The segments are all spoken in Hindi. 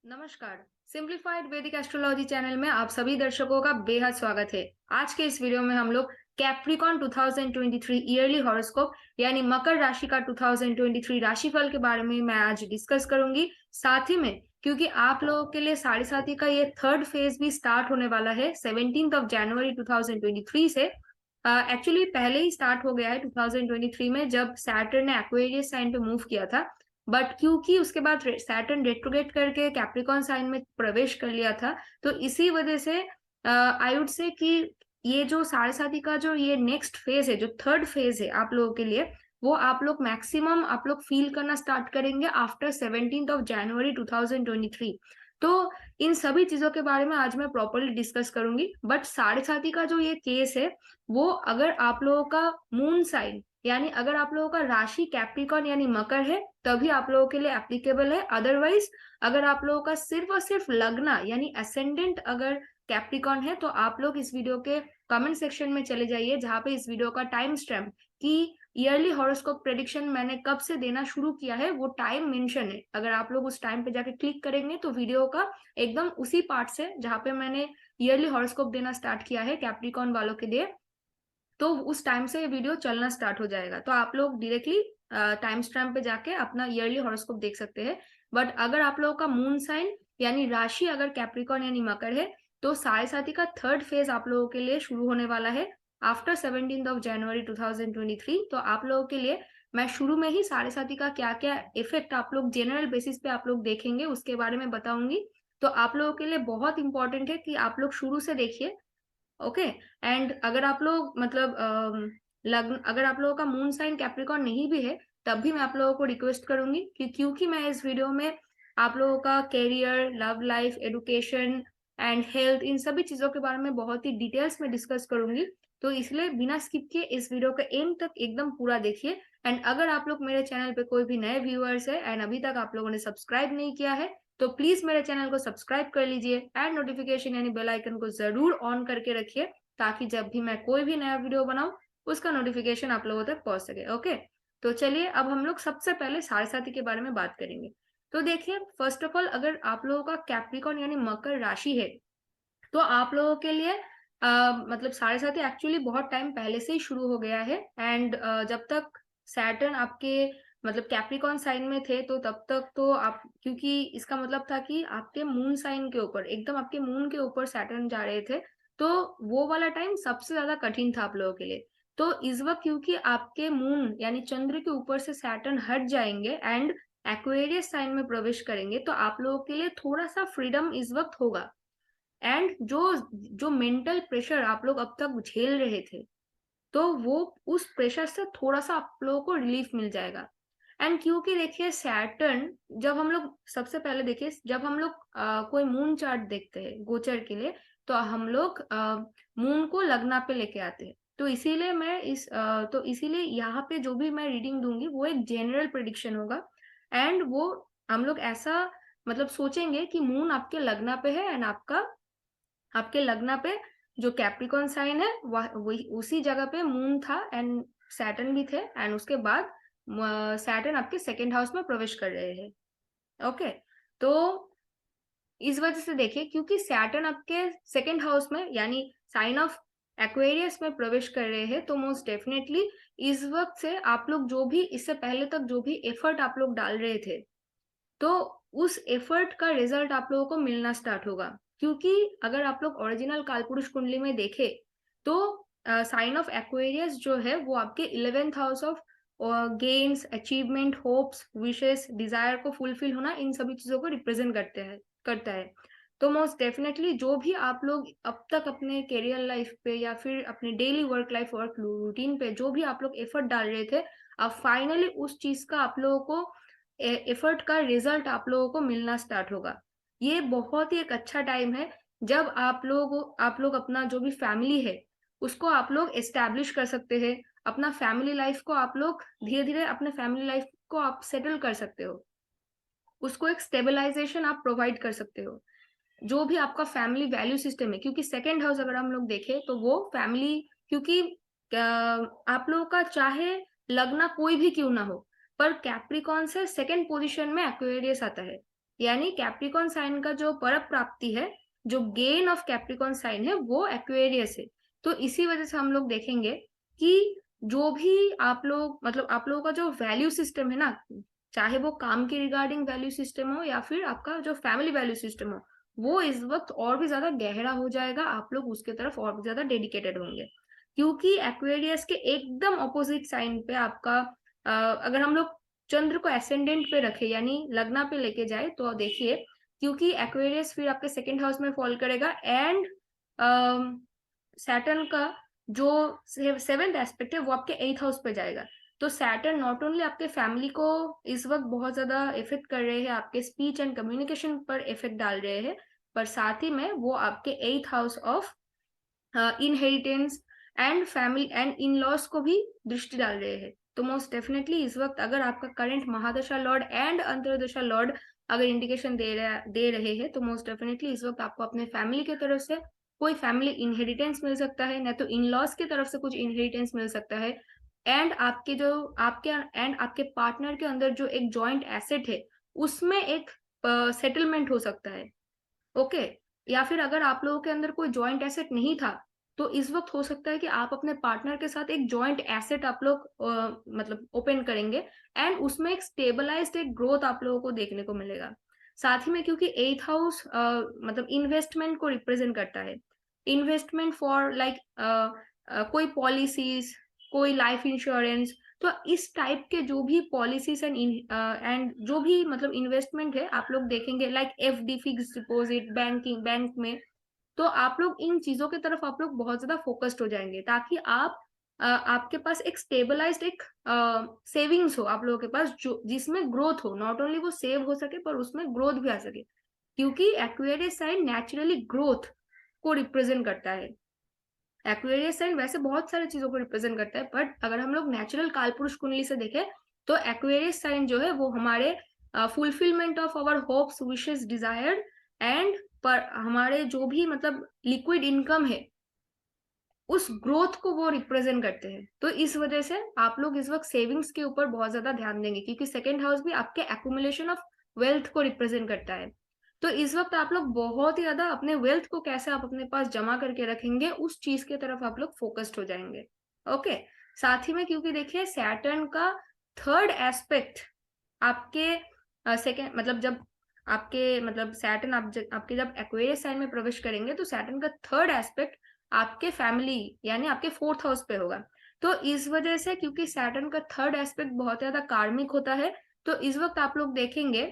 नमस्कार। सिंप्लीफाइड वैदिक एस्ट्रोलॉजी चैनल में आप सभी दर्शकों का बेहद स्वागत है। आज के इस वीडियो में हम लोग कैप्रिकॉन 2023 ईयरली हॉरोस्कोप यानी मकर राशि का 2023 राशिफल के बारे में मैं आज डिस्कस करूंगी। साथ ही में क्योंकि आप लोगों के लिए साढ़े साथी का ये थर्ड फेज भी स्टार्ट होने वाला है 17 जनवरी 2023 से। एक्चुअली पहले ही स्टार्ट हो गया है 2023 में, जब सैटर्न ने एक्वेरियस साइन पे मूव किया था। बट क्योंकि उसके बाद सैटर्न रेट्रोग्रेड करके कैप्रिकॉन साइन में प्रवेश कर लिया था, तो इसी वजह से आई वुड से कि ये जो साढ़े साथी का जो ये नेक्स्ट फेज है, जो थर्ड फेज है आप लोगों के लिए, वो आप लोग मैक्सिमम आप लोग फील करना स्टार्ट करेंगे आफ्टर 17 जनवरी 2023। तो इन सभी चीजों के बारे में आज मैं प्रॉपरली डिस्कस करूंगी। बट साढ़े साथी का जो ये केस है, वो अगर आप लोगों का मून साइन यानी अगर आप लोगों का राशि कैप्रिकॉन यानी मकर है, तभी आप लोगों के लिए एप्लीकेबल है। अदरवाइज अगर आप लोगों का सिर्फ और सिर्फ लग्न यानी असेंडेंट अगर कैप्रिकॉन है, तो आप लोग इस वीडियो के कमेंट सेक्शन में चले जाइए, जहां पे इस वीडियो का टाइम स्टैम्प कि ईयरली हॉरोस्कोप प्रेडिक्शन मैंने कब से देना शुरू किया है, वो टाइम मेंशन है। अगर आप लोग उस टाइम पे जाके क्लिक करेंगे तो वीडियो का एकदम उसी पार्ट से जहां पे मैंने ईयरली हॉरोस्कोप देना स्टार्ट किया है कैप्रिकॉन वालों के लिए, तो उस टाइम से ये वीडियो चलना स्टार्ट हो जाएगा। तो आप लोग डायरेक्टली टाइम स्टैम्प पे जाके अपना ईयरली हॉरोस्कोप देख सकते हैं। बट अगर आप लोगों का मून साइन यानी राशि अगर कैप्रिकॉन यानी मकर है, तो साढ़े साथी का थर्ड फेज आप लोगों के लिए शुरू होने वाला है आफ्टर 17 जनवरी 2023। तो आप लोगों के लिए मैं शुरू में ही साढ़े साथी का क्या क्या इफेक्ट आप लोग जनरल बेसिस पे आप लोग देखेंगे उसके बारे में बताऊंगी। तो आप लोगों के लिए बहुत इंपॉर्टेंट है कि आप लोग शुरू से देखिए। ओके। एंड अगर आप लोग मतलब लग्न अगर आप लोगों का मून साइन कैप्रिकॉन नहीं भी है, तब भी मैं आप लोगों को रिक्वेस्ट करूंगी कि क्योंकि मैं इस वीडियो में आप लोगों का career, love life, education and health, इन सभी चीजों के बारे में बहुत ही डिटेल्स में डिस्कस करूंगी। तो इसलिए बिना स्किप किए इस वीडियो का एंड तक एकदम पूरा देखिए। एंड अगर आप लोग मेरे चैनल पे कोई भी नए व्यूअर्स है एंड अभी तक आप लोगों ने सब्सक्राइब नहीं किया है, तो प्लीज मेरे चैनल को सब्सक्राइब कर लीजिए एंड नोटिफिकेशन यानी बेल आइकन को जरूर ऑन करके रखिए, ताकि जब भी मैं कोई भी नया वीडियो बनाऊं उसका नोटिफिकेशन आप लोगों तक पहुंच सके। ओके। तो चलिए अब हम लोग सबसे पहले साढ़े साथी के बारे में बात करेंगे। तो देखिए, फर्स्ट ऑफ ऑल अगर आप लोगों का कैप्रिकॉन यानी मकर राशि है, तो आप लोगों के लिए मतलब साढ़े साथी एक्चुअली बहुत टाइम पहले से ही शुरू हो गया है। एंड जब तक सैटर्न आपके मतलब कैप्रिकॉन साइन में थे, तो तब तक तो आप, क्योंकि इसका मतलब था कि आपके मून साइन के ऊपर, एकदम आपके मून के ऊपर सैटर्न जा रहे थे, तो वो वाला टाइम सबसे ज्यादा कठिन था आप लोगों के लिए। तो इस वक्त क्योंकि आपके मून यानी चंद्र के ऊपर से सैटर्न हट जाएंगे एंड एक्वेरियस साइन में प्रवेश करेंगे, तो आप लोगों के लिए थोड़ा सा फ्रीडम इस वक्त होगा। एंड जो जो मेंटल प्रेशर आप लोग अब तक झेल रहे थे, तो वो उस प्रेशर से थोड़ा सा आप लोगों को रिलीफ मिल जाएगा। एंड क्योंकि देखिए सैटर्न, जब हम लोग सबसे पहले देखिए, जब हम लोग कोई मून चार्ट देखते हैं गोचर के लिए, तो हम लोग मून को लग्ना पे लेके आते हैं। तो इसीलिए मैं तो इसीलिए यहाँ पे जो भी मैं रीडिंग दूंगी वो एक जनरल प्रिडिक्शन होगा। एंड वो हम लोग ऐसा मतलब सोचेंगे कि मून आपके लग्ना पे है एंड आपके लग्न पे जो कैप्रिकॉन साइन है वही उसी जगह पे मून था एंड सैटर्न भी थे, एंड उसके बाद सैटर्न आपके सेकेंड हाउस में प्रवेश कर रहे हैं। ओके। तो इस वजह से देखिए, क्योंकि सैटर्न आपके सेकेंड हाउस में यानी साइन ऑफ एक्वेरियस में प्रवेश कर रहे हैं, तो मोस्ट डेफिनेटली इस वक्त से आप लोग जो भी इससे पहले तक जो भी एफर्ट आप लोग डाल रहे थे, तो उस एफर्ट का रिजल्ट आप लोगों को मिलना स्टार्ट होगा। क्योंकि अगर आप लोग ओरिजिनल कालपुरुष कुंडली में देखे, तो साइन ऑफ एक्वेरियस जो है वो आपके 11th house of gains, achievement, hopes, wishes, desire को फुलफिल होना, इन सभी चीजों को रिप्रेजेंट करता है। तो मोस्ट डेफिनेटली जो भी आप लोग अब तक अपने करियर लाइफ पे या फिर अपने डेली वर्क रूटीन पे जो भी आप लोग एफर्ट डाल रहे थे, अब फाइनली उस चीज का आप लोगों को एफर्ट का रिजल्ट आप लोगों को मिलना स्टार्ट होगा। ये बहुत ही एक अच्छा टाइम है, जब आप लोग अपना जो भी फैमिली है उसको आप लोग एस्टैब्लिश कर सकते हैं। अपना फैमिली लाइफ को आप लोग धीरे धीरे अपने फैमिली लाइफ को आप सेटल कर सकते हो, उसको एक स्टेबलाइजेशन आप प्रोवाइड कर सकते हो। जो भी आपका फैमिली वैल्यू सिस्टम है, क्योंकि सेकेंड हाउस अगर हम लोग देखें तो वो फैमिली, क्योंकि आप लोगों का चाहे लगना कोई भी क्यों ना हो, पर कैप्रिकॉन से सेकेंड पोजीशन में एक्वेरियस आता है। यानी कैप्रिकॉन साइन का जो पर प्राप्ति है, जो गेन ऑफ कैप्रिकॉन साइन है, वो एक्वेरियस है। तो इसी वजह से हम लोग देखेंगे कि जो भी आप लोग मतलब आप लोगों का जो वैल्यू सिस्टम है ना, चाहे वो काम के रिगार्डिंग वैल्यू सिस्टम हो या फिर आपका जो फैमिली वैल्यू सिस्टम हो, वो इस वक्त और भी ज्यादा गहरा हो जाएगा। आप लोग उसके तरफ और भी ज्यादा डेडिकेटेड होंगे, क्योंकि एक्वेरियस के एकदम ऑपोजिट साइन पे आपका अगर हम लोग चंद्र को एसेंडेंट पे रखे यानी लग्ना पे लेके जाए, तो देखिए, क्योंकि एक्वेरियस फिर आपके सेकंड हाउस में फॉल करेगा, एंड सैटर्न का जो सेवेंथ एस्पेक्ट है वो आपके एथ हाउस पे जाएगा। तो सैटर्न नॉट ओनली आपके फैमिली को इस वक्त बहुत ज्यादा इफेक्ट कर रहे हैं, आपके स्पीच एंड कम्युनिकेशन पर इफेक्ट डाल रहे हैं, पर साथ ही में वो आपके एथ house of inheritance and family and in loss को भी दृष्टि डाल रहे हैं। तो मोस्ट डेफिनेटली इस वक्त अगर आपका करंट महादशा लॉर्ड एंड अंतरदशा लॉर्ड अगर इंडिकेशन दे रहे हैं, तो मोस्ट डेफिनेटली इस वक्त आपको अपने फैमिली की तरफ से कोई फैमिली इनहेरिटेंस मिल सकता है, ना तो इन लॉस की तरफ से कुछ इनहेरिटेंस मिल सकता है, एंड आपके पार्टनर के अंदर जो एक जॉइंट एसेट है उसमें एक सेटलमेंट हो सकता है। ओके, या फिर अगर आप लोगों के अंदर कोई जॉइंट एसेट नहीं था, तो इस वक्त हो सकता है कि आप अपने पार्टनर के साथ एक जॉइंट एसेट आप लोग मतलब ओपन करेंगे, एंड उसमें एक स्टेबलाइज्ड एक ग्रोथ आप लोगों को देखने को मिलेगा। साथ ही में क्योंकि एथ हाउस मतलब इन्वेस्टमेंट को रिप्रेजेंट करता है, इन्वेस्टमेंट फॉर लाइक कोई पॉलिसीज, कोई लाइफ इंश्योरेंस, तो इस टाइप के जो भी पॉलिसीज एंड जो भी मतलब इन्वेस्टमेंट है आप लोग देखेंगे, like FD, fix deposit, bank में, तो आप लोग इन चीजों की तरफ आप लोग बहुत ज्यादा फोकस्ड हो जाएंगे, ताकि आपके पास एक स्टेबलाइज्ड एक सेविंग्स हो आप लोगों के पास, जो जिसमें ग्रोथ हो, नॉट ओनली वो सेव हो सके पर उसमें ग्रोथ भी आ सके, क्योंकि एक्वेरियस साइन नेचुरली ग्रोथ को रिप्रेजेंट करता है। एक्वेरियस साइन वैसे बहुत सारी चीजों को रिप्रेजेंट करता है, बट अगर हम लोग नेचुरल कालपुरुष कुंडली से देखें, तो एक्वेरियस साइन जो है वो हमारे fulfilment of our hopes, wishes, desire and पर हमारे जो भी मतलब लिक्विड इनकम है, उस ग्रोथ को वो रिप्रेजेंट करते हैं। तो इस वजह से आप लोग इस वक्त सेविंग्स के ऊपर बहुत ज्यादा ध्यान देंगे, क्योंकि सेकेंड हाउस भी आपके एक्यूमुलेशन ऑफ वेल्थ को रिप्रेजेंट करता है। तो इस वक्त आप लोग बहुत ही ज्यादा अपने वेल्थ को कैसे आप अपने पास जमा करके रखेंगे, उस चीज की तरफ आप लोग फोकस्ड हो जाएंगे। ओके, साथ ही में क्योंकि देखिए सैटर्न का थर्ड एस्पेक्ट आपके सेकेंड मतलब जब आपके मतलब सैटर्न आपके जब एक्वेरियस साइन में प्रवेश करेंगे, तो सैटर्न का थर्ड एस्पेक्ट आपके फैमिली यानी आपके फोर्थ हाउस पे होगा। तो इस वजह से क्योंकि सैटर्न का थर्ड एस्पेक्ट बहुत ज्यादा कार्मिक होता है, तो इस वक्त आप लोग देखेंगे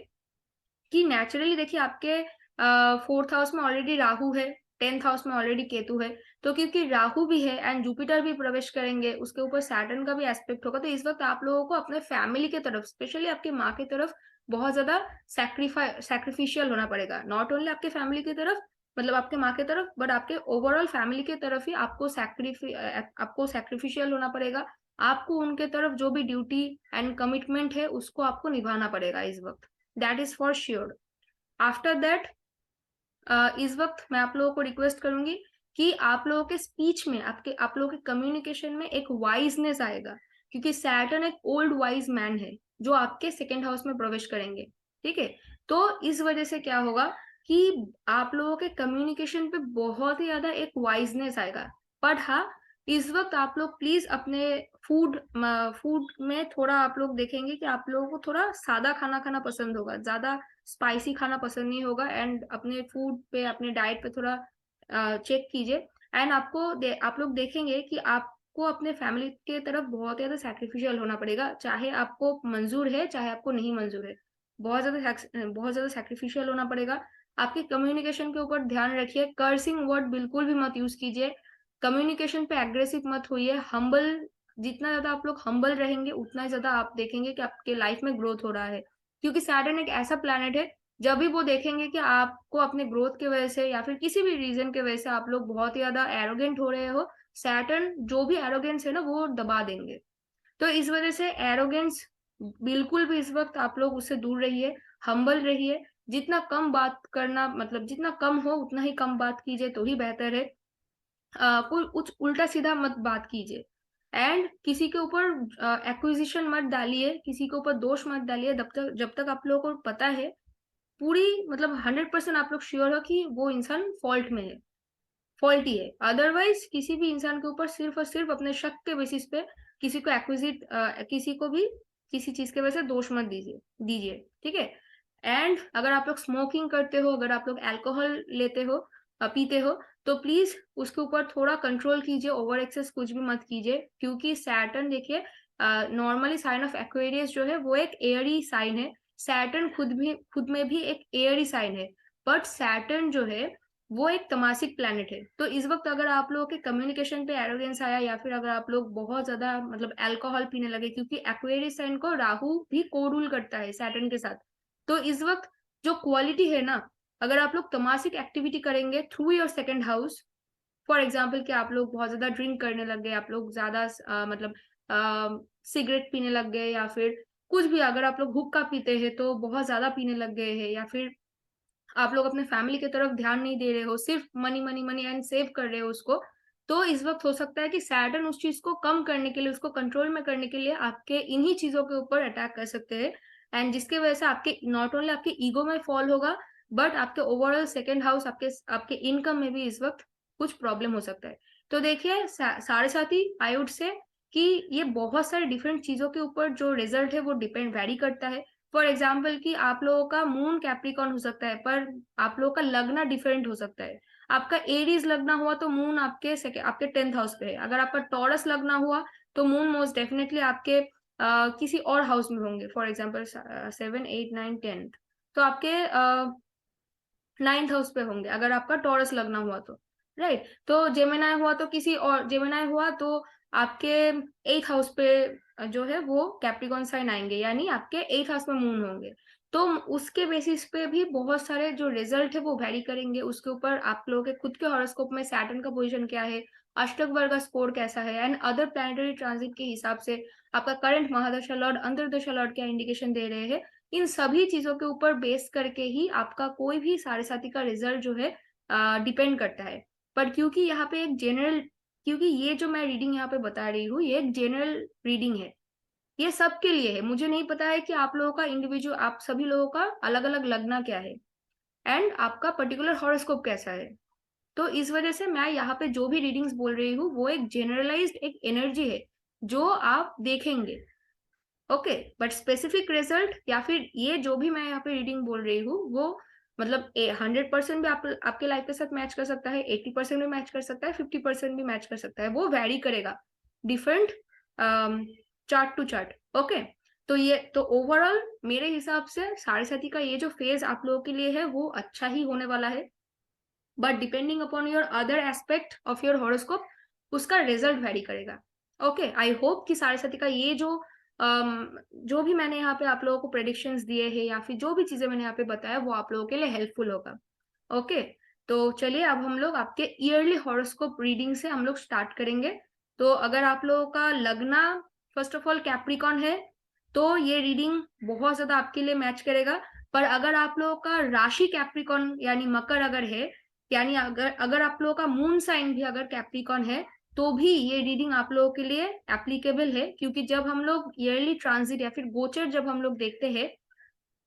कि नेचुरली देखिए आपके फोर्थ हाउस में ऑलरेडी राहु है, टेंथ हाउस में ऑलरेडी केतु है, तो क्योंकि राहु भी है एंड जुपिटर भी प्रवेश करेंगे, उसके ऊपर सैटर्न का भी एस्पेक्ट होगा, तो इस वक्त आप लोगों को अपने फैमिली की तरफ, स्पेशली आपकी माँ की तरफ बहुत ज्यादा सैक्रिफिशियल होना पड़ेगा। नॉट ओनली आपके फैमिली की तरफ मतलब आपके माँ की तरफ, बट आपके ओवरऑल फैमिली की तरफ ही आपको सैक्रिफिशियल होना पड़ेगा। आपको उनके तरफ जो भी ड्यूटी एंड कमिटमेंट है उसको आपको निभाना पड़ेगा इस वक्त, that is for sure. After that इस वक्त मैं आप लोगों को रिक्वेस्ट करूंगी कि आप लोगों के स्पीच में आप लोगों के कम्युनिकेशन में एक वाइजनेस आएगा, क्योंकि सैटर्न एक ओल्ड वाइज मैन है जो आपके सेकेंड हाउस में प्रवेश करेंगे। ठीक है, तो इस वजह से क्या होगा कि आप लोगों के कम्युनिकेशन पे बहुत ही ज्यादा एक वाइजनेस आएगा। बट हाँ, इस वक्त आप लोग प्लीज अपने फूड में थोड़ा आप लोग देखेंगे कि आप लोगों को थोड़ा सादा खाना खाना पसंद होगा, ज्यादा स्पाइसी खाना पसंद नहीं होगा, एंड अपने फूड पे अपने डाइट पे थोड़ा चेक कीजिए। एंड आप लोग देखेंगे कि आपको अपने फैमिली के तरफ बहुत ज्यादा सैक्रिफिशियल होना पड़ेगा, चाहे आपको मंजूर है चाहे आपको नहीं मंजूर है, बहुत ज्यादा सैक्रिफिशियल होना पड़ेगा। आपके कम्युनिकेशन के ऊपर ध्यान रखिए, कर्सिंग वर्ड बिल्कुल भी मत यूज कीजिए, कम्युनिकेशन पे एग्रेसिव मत होइए, हम्बल, जितना ज्यादा आप लोग हम्बल रहेंगे उतना ही ज्यादा आप देखेंगे कि आपके लाइफ में ग्रोथ हो रहा है। क्योंकि सैटर्न एक ऐसा प्लैनेट है, जब भी वो देखेंगे कि आपको अपने ग्रोथ की वजह से या फिर किसी भी रीजन की वजह से आप लोग बहुत ही ज्यादा एरोगेंट हो रहे हो, सैटर्न जो भी एरोगेंस है ना वो दबा देंगे। तो इस वजह से एरोगेंस बिल्कुल भी इस वक्त आप लोग उससे दूर रहिए, हम्बल रहिए, जितना कम बात करना मतलब जितना कम हो उतना ही कम बात कीजिए तो ही बेहतर है। कोई कुछ उल्टा सीधा मत बात कीजिए, एंड किसी के ऊपर एक्विजिशन मत डालिए, किसी के ऊपर दोष मत डालिए जब तक आप लोगों को पता है, पूरी मतलब 100% आप लोग श्योर हो कि वो इंसान फॉल्ट में है, फॉल्टी है। अदरवाइज किसी भी इंसान के ऊपर सिर्फ और सिर्फ अपने शक के बेसिस पे किसी को किसी को भी किसी चीज के वजह से दोष मत दीजिए, ठीक है। एंड अगर आप लोग स्मोकिंग करते हो, अगर आप लोग अल्कोहल लेते हो, पीते हो, तो प्लीज उसके ऊपर थोड़ा कंट्रोल कीजिए, ओवर एक्सेस कुछ भी मत कीजिए, क्योंकि सैटर्न देखिए, नॉर्मली साइन ऑफ एक्वेरियस जो है वो एक एयरी साइन है। सैटर्न खुद में भी एक एयरी साइन है, बट सैटर्न जो है वो एक तमासिक प्लैनेट है। तो इस वक्त अगर आप लोगों के कम्युनिकेशन पे एरोगेंस आया, या फिर अगर आप लोग बहुत ज्यादा मतलब अल्कोहल पीने लगे, क्योंकि एक्वेरियस साइन को राहु भी को रूल करता है सैटर्न के साथ, तो इस वक्त जो क्वालिटी है ना, अगर आप लोग तमासिक एक्टिविटी करेंगे through your second house, for example कि आप लोग बहुत ज्यादा ड्रिंक करने लग गए, आप लोग ज्यादा मतलब सिगरेट पीने लग गए, या फिर कुछ भी, अगर आप लोग हुक्का पीते हैं तो बहुत ज्यादा पीने लग गए हैं, या फिर आप लोग अपने फैमिली की तरफ ध्यान नहीं दे रहे हो, सिर्फ money money money and save कर रहे हो उसको, तो इस वक्त हो सकता है कि सैटर्न उस चीज को कम करने के लिए, उसको कंट्रोल में करने के लिए आपके इन्हीं चीजों के ऊपर अटैक कर सकते हैं। एंड जिसकी वजह से आपके नॉट ओनली आपके ईगो में फॉल होगा, बट आपके ओवरऑल सेकेंड हाउस, आपके आपके इनकम में भी इस वक्त कुछ प्रॉब्लम हो सकता है। तो देखिए साढ़े साथ ही आई वुड से कि ये बहुत सारे डिफरेंट चीजों के ऊपर जो रिजल्ट है वो डिपेंड वेरी करता है। फॉर एग्जाम्पल कि आप लोगों का मून कैप्रिकॉन हो सकता है, पर आप लोगों का लगना डिफरेंट हो सकता है। आपका एरीज लगना हुआ तो मून आपके 10th हाउस पे है। अगर आपका टॉरस लगना हुआ तो मून मोस्ट डेफिनेटली आपके किसी और हाउस में होंगे, फॉर एग्जाम्पल 7, 8, 9, 10, तो आपके 9th हाउस पे होंगे अगर आपका टॉरस लगना हुआ तो, राइट। तो जेमिनाई हुआ तो किसी और, जेमिनाई हुआ तो आपके 8th हाउस पे जो है वो कैप्रिकॉन साइन आएंगे, यानी आपके 8th हाउस में मून होंगे। तो उसके बेसिस पे भी बहुत सारे जो रिजल्ट है वो वेरी करेंगे। उसके ऊपर आप लोगों के खुद के हॉरोस्कोप में सैटर्न का पोजीशन क्या है, अष्टक वर्ग का स्कोर कैसा है, एंड अदर प्लैनेटरी ट्रांजिट के हिसाब से आपका करंट महादशा लॉर्ड, अंतर्दशा लॉर्ड क्या इंडिकेशन दे रहे हैं, इन सभी चीजों के ऊपर बेस करके ही आपका कोई भी साढ़े साथी का रिजल्ट जो है डिपेंड करता है। पर क्योंकि यहाँ पे एक जनरल, क्योंकि ये जो मैं रीडिंग यहाँ पे बता रही हूँ ये एक जनरल रीडिंग है, ये सबके लिए है। मुझे नहीं पता है कि आप लोगों का इंडिविजुअल, आप सभी लोगों का अलग अलग लगना क्या है एंड आपका पर्टिकुलर हॉरोस्कोप कैसा है। तो इस वजह से मैं यहाँ पे जो भी रीडिंग्स बोल रही हूँ वो एक जनरलाइज्ड एक एनर्जी है जो आप देखेंगे, ओके। बट स्पेसिफिक रिजल्ट या फिर ये जो भी मैं यहाँ पे रीडिंग बोल रही हूँ वो मतलब 100% भी आपके लाइफ के साथ मैच कर सकता है, 80% भी मैच कर सकता है, 50% भी मैच कर सकता है, वो वैरी करेगा different chart to chart, okay. तो ये तो ओवरऑल मेरे हिसाब से साढ़े साथी का ये जो फेज आप लोगों के लिए है वो अच्छा ही होने वाला है, but depending upon your other aspect of your horoscope उसका रिजल्ट वेरी करेगा, ओके। आई होप कि साढ़े साथी का ये जो भी मैंने यहाँ पे आप लोगों को प्रेडिक्शंस दिए हैं या फिर जो भी चीजें मैंने यहाँ पे बताया वो आप लोगों के लिए हेल्पफुल होगा, ओके। तो चलिए अब हम लोग आपके ईयरली हॉरोस्कोप रीडिंग से हम लोग स्टार्ट करेंगे। तो अगर आप लोगों का लगना फर्स्ट ऑफ ऑल कैप्रिकॉन है तो ये रीडिंग बहुत ज्यादा आपके लिए मैच करेगा। पर अगर आप लोगों का राशि कैप्रिकॉन यानी मकर अगर है, यानी अगर अगर आप लोगों का मून साइन भी अगर कैप्रिकॉन है, तो भी ये रीडिंग आप लोगों के लिए एप्लीकेबल है, क्योंकि जब हम लोग ईयरली ट्रांजिट या फिर गोचर जब हम लोग देखते हैं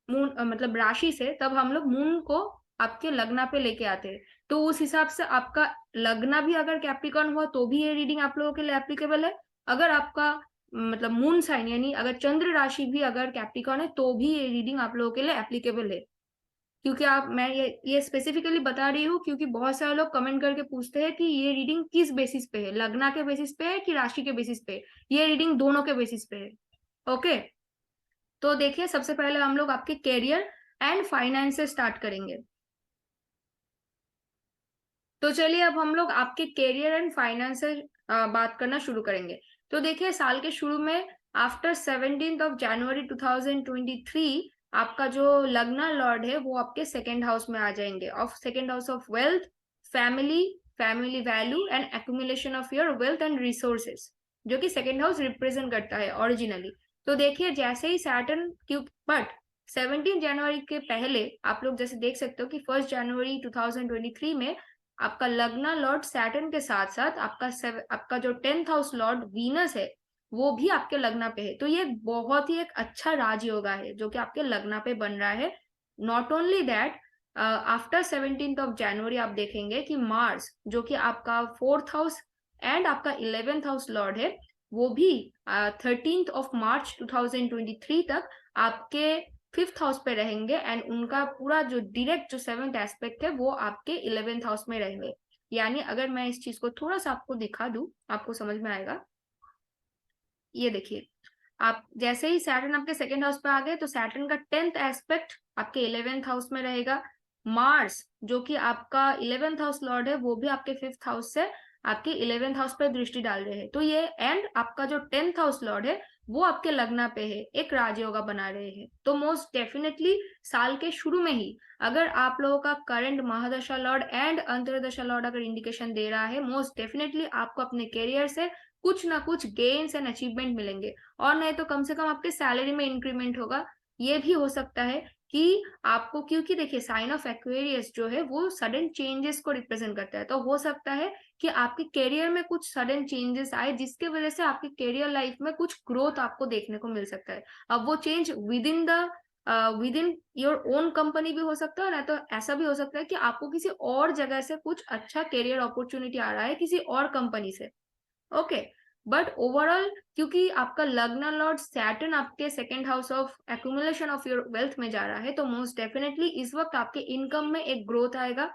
मून मतलब राशि से, तब हम लोग मून को आपके लग्ना पे लेके आते हैं। तो उस हिसाब से आपका लगना भी अगर कैप्रिकॉन हुआ तो भी ये रीडिंग आप लोगों के लिए एप्लीकेबल है। अगर आपका मतलब मून साइन यानी अगर चंद्र राशि भी अगर कैप्रिकॉन है तो भी ये रीडिंग आप लोगों के लिए एप्लीकेबल है। क्योंकि आप मैं ये स्पेसिफिकली बता रही हूँ क्योंकि बहुत सारे लोग कमेंट करके पूछते हैं कि ये रीडिंग किस बेसिस पे है, लगना के बेसिस पे है कि राशि के बेसिस पे। ये रीडिंग दोनों के बेसिस पे है, ओके। तो देखिए सबसे पहले हम लोग आपके कैरियर एंड फाइनेंस से स्टार्ट करेंगे। तो चलिए अब हम लोग आपके कैरियर एंड फाइनेंस से बात करना शुरू करेंगे। तो देखिए साल के शुरू में आफ्टर 17th ऑफ जनवरी 2023 आपका जो लग्ना लॉर्ड है वो आपके सेकेंड हाउस में आ जाएंगे, of second house of wealth, family, family value and accumulation of your wealth and resources, जो कि सेकेंड हाउस रिप्रेजेंट करता है ओरिजिनली। तो देखिए जैसे ही सैटर्न क्यों, बट 17 जनवरी के पहले आप लोग जैसे देख सकते हो कि 1 जनवरी 2023 में आपका लग्ना लॉर्ड सैटर्न के साथ साथ आपका जो 10th हाउस लॉर्ड वीनस है वो भी आपके लग्ना पे है। तो ये बहुत ही एक अच्छा राजयोगा है जो कि आपके लग्ना पे बन रहा है। Not only that, after 17th of January आप देखेंगे कि मार्स जो कि आपका 4th हाउस एंड आपका 11th हाउस लॉर्ड है, वो भी 13th ऑफ मार्च 2023 तक आपके 5th हाउस पे रहेंगे एंड उनका पूरा जो डायरेक्ट जो 7th एस्पेक्ट है वो आपके 11th हाउस में रहेंगे। यानी अगर मैं इस चीज को थोड़ा सा आपको दिखा दूं, आपको समझ में आएगा। ये देखिए, आप जैसे ही सैटर्न आपके सेकंड हाउस पे आ गए तो सैटर्न का 10th एस्पेक्ट आपके 11th हाउस में रहेगा। मार्स जो कि आपका 11th हाउस लॉर्ड है वो भी आपके 5th हाउस से आपके 11th हाउस पे दृष्टि डाल रहे हैं। तो ये एंड आपका जो 10th हाउस लॉर्ड है वो आपके लग्न पे है, एक राजयोगा बना रहे हैं। तो मोस्ट डेफिनेटली साल के शुरू में ही अगर आप लोगों का करंट महादशा लॉर्ड एंड अंतरदशा लॉर्ड अगर इंडिकेशन दे रहा है, मोस्ट डेफिनेटली आपको अपने करियर से कुछ ना कुछ गेन्स एंड अचीवमेंट मिलेंगे, और नहीं तो कम से कम आपके सैलरी में इंक्रीमेंट होगा। ये भी हो सकता है कि आपको, क्योंकि देखिए साइन ऑफ एक्वेरियस जो है वो सडन चेंजेस को रिप्रेजेंट करता है, तो हो सकता है कि आपके करियर में कुछ सडन चेंजेस आए जिसके वजह से आपके करियर लाइफ में कुछ ग्रोथ आपको देखने को मिल सकता है। अब वो change with in your own company भी हो सकता है, ना तो ऐसा भी हो सकता है कि आपको किसी और जगह से कुछ अच्छा करियर अपॉर्चुनिटी आ रहा है किसी और कंपनी से। ओके, बट ओवरऑल क्योंकि आपका लग्न लॉर्ड सैटर्न आपके second house of accumulation of your wealth में जा रहा है, तो मोस्ट डेफिनेटली इस वक्त आपके इनकम में एक ग्रोथ आएगा,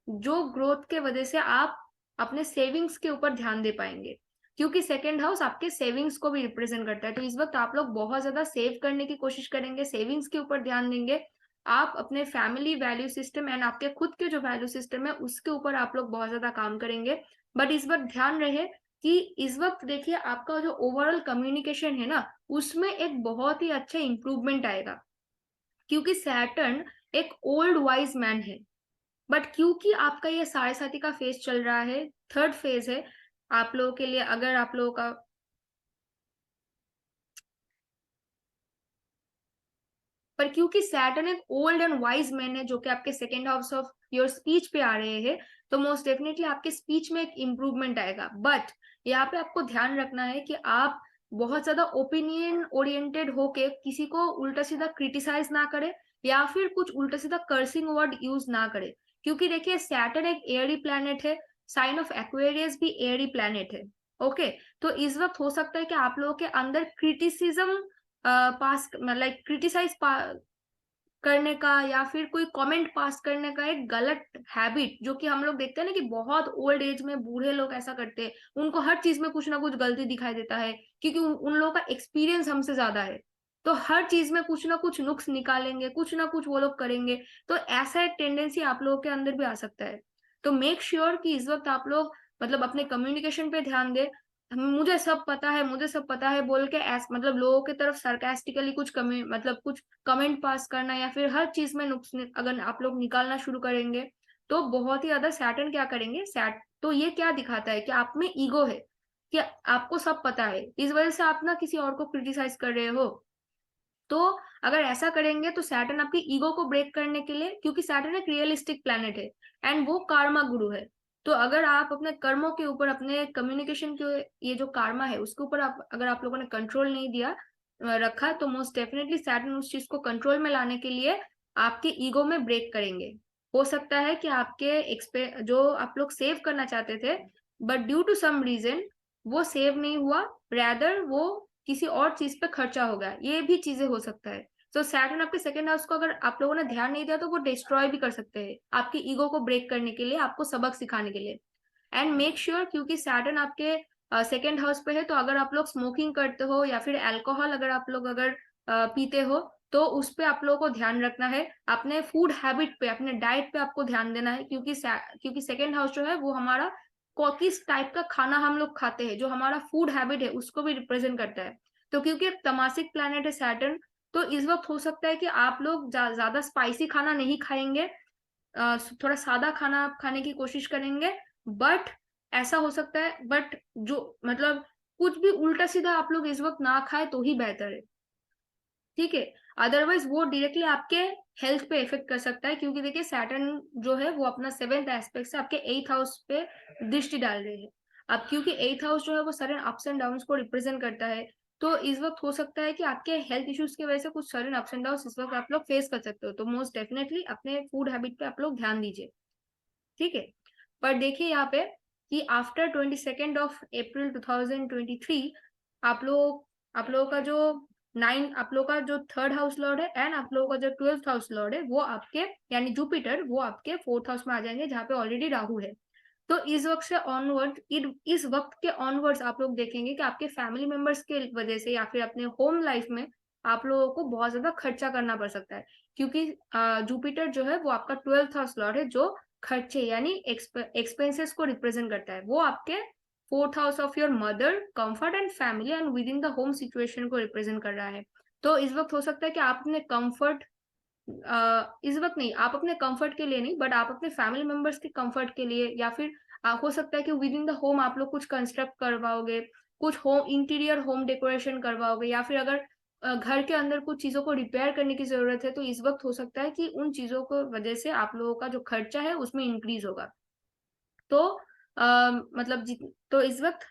जो ग्रोथ के वजह से आप अपने सेविंग्स के ऊपर ध्यान दे पाएंगे, क्योंकि सेकंड हाउस आपके सेविंग्स को भी रिप्रेजेंट करता है। तो इस वक्त आप लोग बहुत ज्यादा सेव करने की कोशिश करेंगे, सेविंग्स के ऊपर ध्यान देंगे। आप अपने फैमिली वैल्यू सिस्टम एंड आपके खुद के जो वैल्यू सिस्टम है उसके ऊपर आप लोग बहुत ज्यादा काम करेंगे। बट इस वक्त ध्यान रहे कि इस वक्त देखिए आपका जो ओवरऑल कम्युनिकेशन है ना, उसमें एक बहुत ही अच्छा इंप्रूवमेंट आएगा, क्योंकि सैटर्न एक ओल्ड वाइज मैन है। बट क्योंकि आपका ये साढ़े साथी का फेज चल रहा है, थर्ड फेज है आप लोगों के लिए, अगर आप लोगों का, पर क्योंकि सैटर्न एक ओल्ड एंड वाइज मैन है जो कि आपके second house of your speech पे आ रहे हैं, तो मोस्ट डेफिनेटली आपके स्पीच में एक इम्प्रूवमेंट आएगा। बट यहाँ पे आपको ध्यान रखना है कि आप बहुत ज्यादा ओपिनियन ओरिएंटेड होके किसी को उल्टा सीधा क्रिटिसाइज ना करे या फिर कुछ उल्टा सीधा कर्सिंग वर्ड यूज ना करे, क्योंकि देखिए सैटर्न एक एयरी प्लैनेट है, साइन ऑफ एक्वेरियस भी एयरी प्लैनेट है। ओके, तो इस वक्त हो सकता है कि आप लोगों के अंदर क्रिटिसिज्म पास लाइक क्रिटिसाइज करने का या फिर कोई कमेंट पास करने का एक गलत हैबिट, जो कि हम लोग देखते हैं ना कि बहुत ओल्ड एज में बूढ़े लोग ऐसा करते हैं, उनको हर चीज में कुछ ना कुछ गलती दिखाई देता है, क्योंकि उन लोगों का एक्सपीरियंस हमसे ज्यादा है, तो हर चीज में कुछ ना कुछ नुक्स निकालेंगे, कुछ ना कुछ वो लोग करेंगे। तो ऐसा एक टेंडेंसी आप लोगों के अंदर भी आ सकता है। तो मेक श्योर कि इस वक्त आप लोग मतलब अपने कम्युनिकेशन पे ध्यान दे। मुझे सब पता है, मुझे सब पता है बोल के ऐस मतलब लोगों की तरफ सरकास्टिकली कुछ मतलब कुछ कमेंट पास करना या फिर हर चीज में नुक्स अगर आप लोग निकालना शुरू करेंगे तो बहुत ही ज्यादा सैटर्न क्या करेंगे, तो ये क्या दिखाता है कि आप में ईगो है, कि आपको सब पता है, इस वजह से आप ना किसी और को क्रिटिसाइज कर रहे हो। तो अगर ऐसा करेंगे तो सैटर्न आपकी ईगो को ब्रेक करने के लिए, क्योंकि सैटर्न एक रियलिस्टिक प्लैनेट है एंड वो कार्मा गुरु है, तो अगर आप अपने कर्मों के ऊपर, अपने कम्युनिकेशन के ये जो कार्मा है उसके ऊपर आप अगर आप लोगों ने कंट्रोल नहीं दिया रखा, तो मोस्ट डेफिनेटली सैटर्न उस चीज को कंट्रोल में लाने के लिए आपके ईगो में ब्रेक करेंगे। हो सकता है कि आपके जो आप लोग सेव करना चाहते थे but due to some reason वो सेव नहीं हुआ, रैदर वो किसी और चीज पे खर्चा हो गया, ये भी चीजें हो सकता है। तो सैटर्न आपके सेकंड हाउस को अगर आप लोगों ने ध्यान नहीं दिया तो वो डिस्ट्रॉय भी कर सकते हैं आपकी ईगो को ब्रेक करने के लिए, आपको सबक सिखाने के लिए। एंड मेक श्योर क्योंकि सैटर्न आपके सेकेंड हाउस पे है, तो अगर आप लोग स्मोकिंग करते हो या फिर अल्कोहल अगर आप लोग अगर पीते हो तो उस पे आप लोगों को ध्यान रखना है, अपने फूड हैबिट पे, अपने डाइट पे आपको ध्यान देना है, क्योंकि सेकेंड हाउस जो है वो हमारा किस टाइप का खाना हम लोग खाते हैं, जो हमारा फूड हैबिट है उसको भी रिप्रेजेंट करता है। तो क्योंकि एक तमासिक प्लैनेट है सैटर्न, तो इस वक्त हो सकता है कि आप लोग ज्यादा स्पाइसी खाना नहीं खाएंगे, थोड़ा सादा खाना आप खाने की कोशिश करेंगे। बट ऐसा हो सकता है, बट जो मतलब कुछ भी उल्टा सीधा आप लोग इस वक्त ना खाए तो ही बेहतर है, ठीक है। अदरवाइज वो डायरेक्टली आपके हेल्थ पे इफेक्ट कर सकता है, क्योंकि देखिए सैटर्न जो है वो अपना 7th एस्पेक्ट से आपके 8th हाउस पे दृष्टि डाल रहे हैं। अब क्योंकि 8th हाउस जो है वो सडन अप्स एंड डाउन्स को रिप्रेजेंट करता है, तो इस वक्त हो सकता है कि आपके हेल्थ इश्यूज की वजह से कुछ सडन अप्स एंड डाउन इस वक्त आप लोग फेस कर सकते हो, तो मोस्ट डेफिनेटली अपने फूड हैबिट पे आप लोग ध्यान दीजिए, ठीक है। पर देखिए यहाँ पे कि आफ्टर 22 अप्रैल 2023 आप लोगों का जो आप लोगों का जो थर्ड हाउस लॉर्ड है एंड आप लोगों का जो 12th हाउस लॉर्ड है वो आपके यानी जुपिटर वो आपके 4th हाउस में आ जाएंगे, जहाँ पे ऑलरेडी राहु है। तो इस वक्त से ऑनवर्ड इस वक्त के ऑनवर्ड्स आप लोग देखेंगे कि आपके फैमिली मेंबर्स के वजह से या फिर अपने होम लाइफ में आप लोगों को बहुत ज्यादा खर्चा करना पड़ सकता है, क्योंकि जुपिटर जो है वो आपका 12th हाउस लॉर्ड है, जो खर्चे यानी एक्सपेंसेस को रिप्रेजेंट करता है। वो आपके 4th house of your mother, comfort and family and with in the home situation को रिप्रेजेंट कर रहा है। तो इस वक्त हो सकता है कि आप अपने कंफर्ट इस वक्त नहीं, आप अपने कंफर्ट के लिए नहीं, बट आप अपने फैमिली मेंबर्स के कंफर्ट के लिए या फिर हो सकता है कि विद इन द होम आप लोग कुछ कंस्ट्रक्ट करवाओगे, कुछ होम इंटीरियर होम डेकोरेशन करवाओगे, या फिर अगर घर के अंदर कुछ चीजों को रिपेयर करने की जरूरत है, तो इस वक्त हो सकता है कि उन चीजों को वजह से आप लोगों का जो खर्चा है उसमें इंक्रीज होगा। तो मतलब तो इस वक्त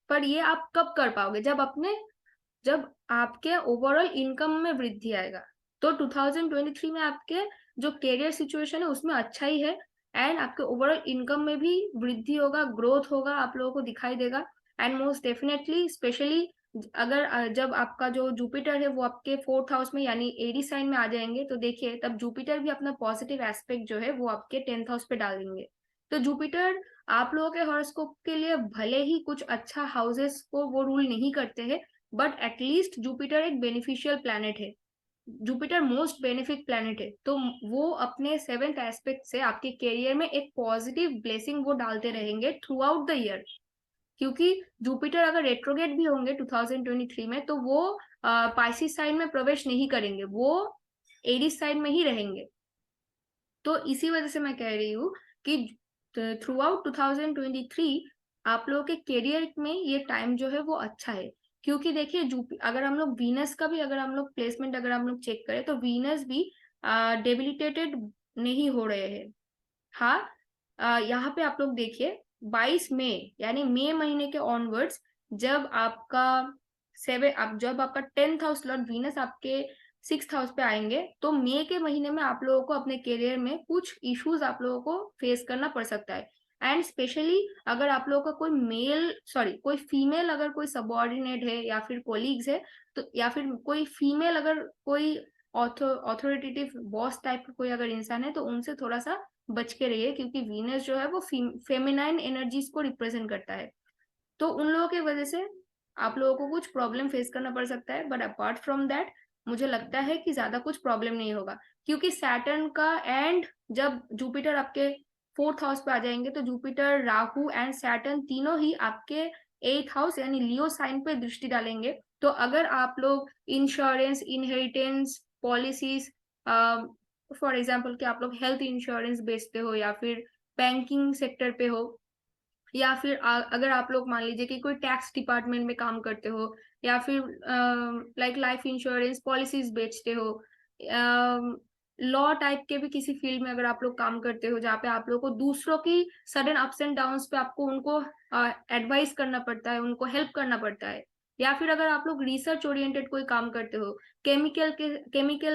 पर ये आप कब कर पाओगे, जब आपके ओवरऑल इनकम में वृद्धि आएगा। तो 2023 में आपके जो करियर सिचुएशन है उसमें अच्छा ही है, एंड आपके ओवरऑल इनकम में भी वृद्धि होगा, ग्रोथ होगा, आप लोगों को दिखाई देगा। एंड मोस्ट डेफिनेटली स्पेशली अगर जब आपका जो जुपिटर है वो आपके 4th हाउस में यानी एरी साइन में आ जाएंगे, तो देखिए तब जुपिटर भी अपना पॉजिटिव एस्पेक्ट जो है वो आपके 10th हाउस पे डाल देंगे। तो जुपिटर आप लोगों के हॉरोस्कोप के लिए भले ही कुछ अच्छा हाउसेस को वो रूल नहीं करते हैं, बट एटलीस्ट जुपिटर एक बेनिफिशियल प्लैनेट है, जुपिटर मोस्ट बेनिफिक प्लैनेट है। तो वो अपने 7th एस्पेक्ट से आपके करियर में एक पॉजिटिव ब्लेसिंग वो डालते रहेंगे थ्रू आउट द ईयर, क्योंकि जुपिटर अगर रेट्रोगेट भी होंगे 2023 में तो वो पाइसिस साइन में प्रवेश नहीं करेंगे, वो एरीज साइन में ही रहेंगे। तो इसी वजह से मैं कह रही हूँ कि थ्रू आउट 2023 आप लोगों के करियर में ये टाइम जो है वो अच्छा है, क्योंकि देखिए अगर हम लोग वीनस का भी अगर हम लोग प्लेसमेंट अगर हम लोग चेक करें तो वीनस भी डेबिलिटेटेड नहीं हो रहे हैं। हाँ, यहाँ पे आप लोग देखिए 22 मई यानी मई महीने के ऑनवर्ड्स जब आपका जब आपका 10th हाउस लॉर्ड वीनस आपके 6th हाउस पे आएंगे, तो मई के महीने में आप लोगों को अपने करियर में कुछ इश्यूज आप लोगों को फेस करना पड़ सकता है। एंड स्पेशली अगर आप लोगों का कोई फीमेल अगर कोई सबॉर्डिनेट है या फिर कोलीग्स है, तो या फिर कोई फीमेल अगर कोई ऑथोरिटेटिव बॉस टाइप का कोई अगर इंसान है, तो उनसे थोड़ा सा बच के रहिए, क्योंकि वीनस जो है वो फेमिनाइन एनर्जीज को रिप्रेजेंट करता है। तो उन लोगों की वजह से आप लोगों को कुछ प्रॉब्लम फेस करना पड़ सकता है, बट अपार्ट फ्रॉम दैट मुझे लगता है कि ज्यादा कुछ प्रॉब्लम नहीं होगा, क्योंकि सैटर्न का एंड जब जुपिटर आपके 4th हाउस पे आ जाएंगे, तो जुपिटर राहु एंड सैटर्न तीनों ही आपके 8th हाउस यानी लियो साइन पे दृष्टि डालेंगे। तो अगर आप लोग insurance, inheritance policies, for example कि आप लोग हेल्थ इंश्योरेंस बेचते हो या फिर बैंकिंग सेक्टर पे हो, या फिर अगर आप लोग मान लीजिए कि कोई टैक्स डिपार्टमेंट में काम करते हो, या फिर लाइक लाइफ इंश्योरेंस पॉलिसीज बेचते हो, लॉ टाइप के भी किसी फील्ड में अगर आप लोग काम करते हो जहाँ पे आप लोग को दूसरों की सडन अप्स एंड डाउन्स पे आपको उनको एडवाइस करना पड़ता है, उनको हेल्प करना पड़ता है, या फिर अगर आप लोग रिसर्च ओरिएंटेड कोई काम करते हो, केमिकल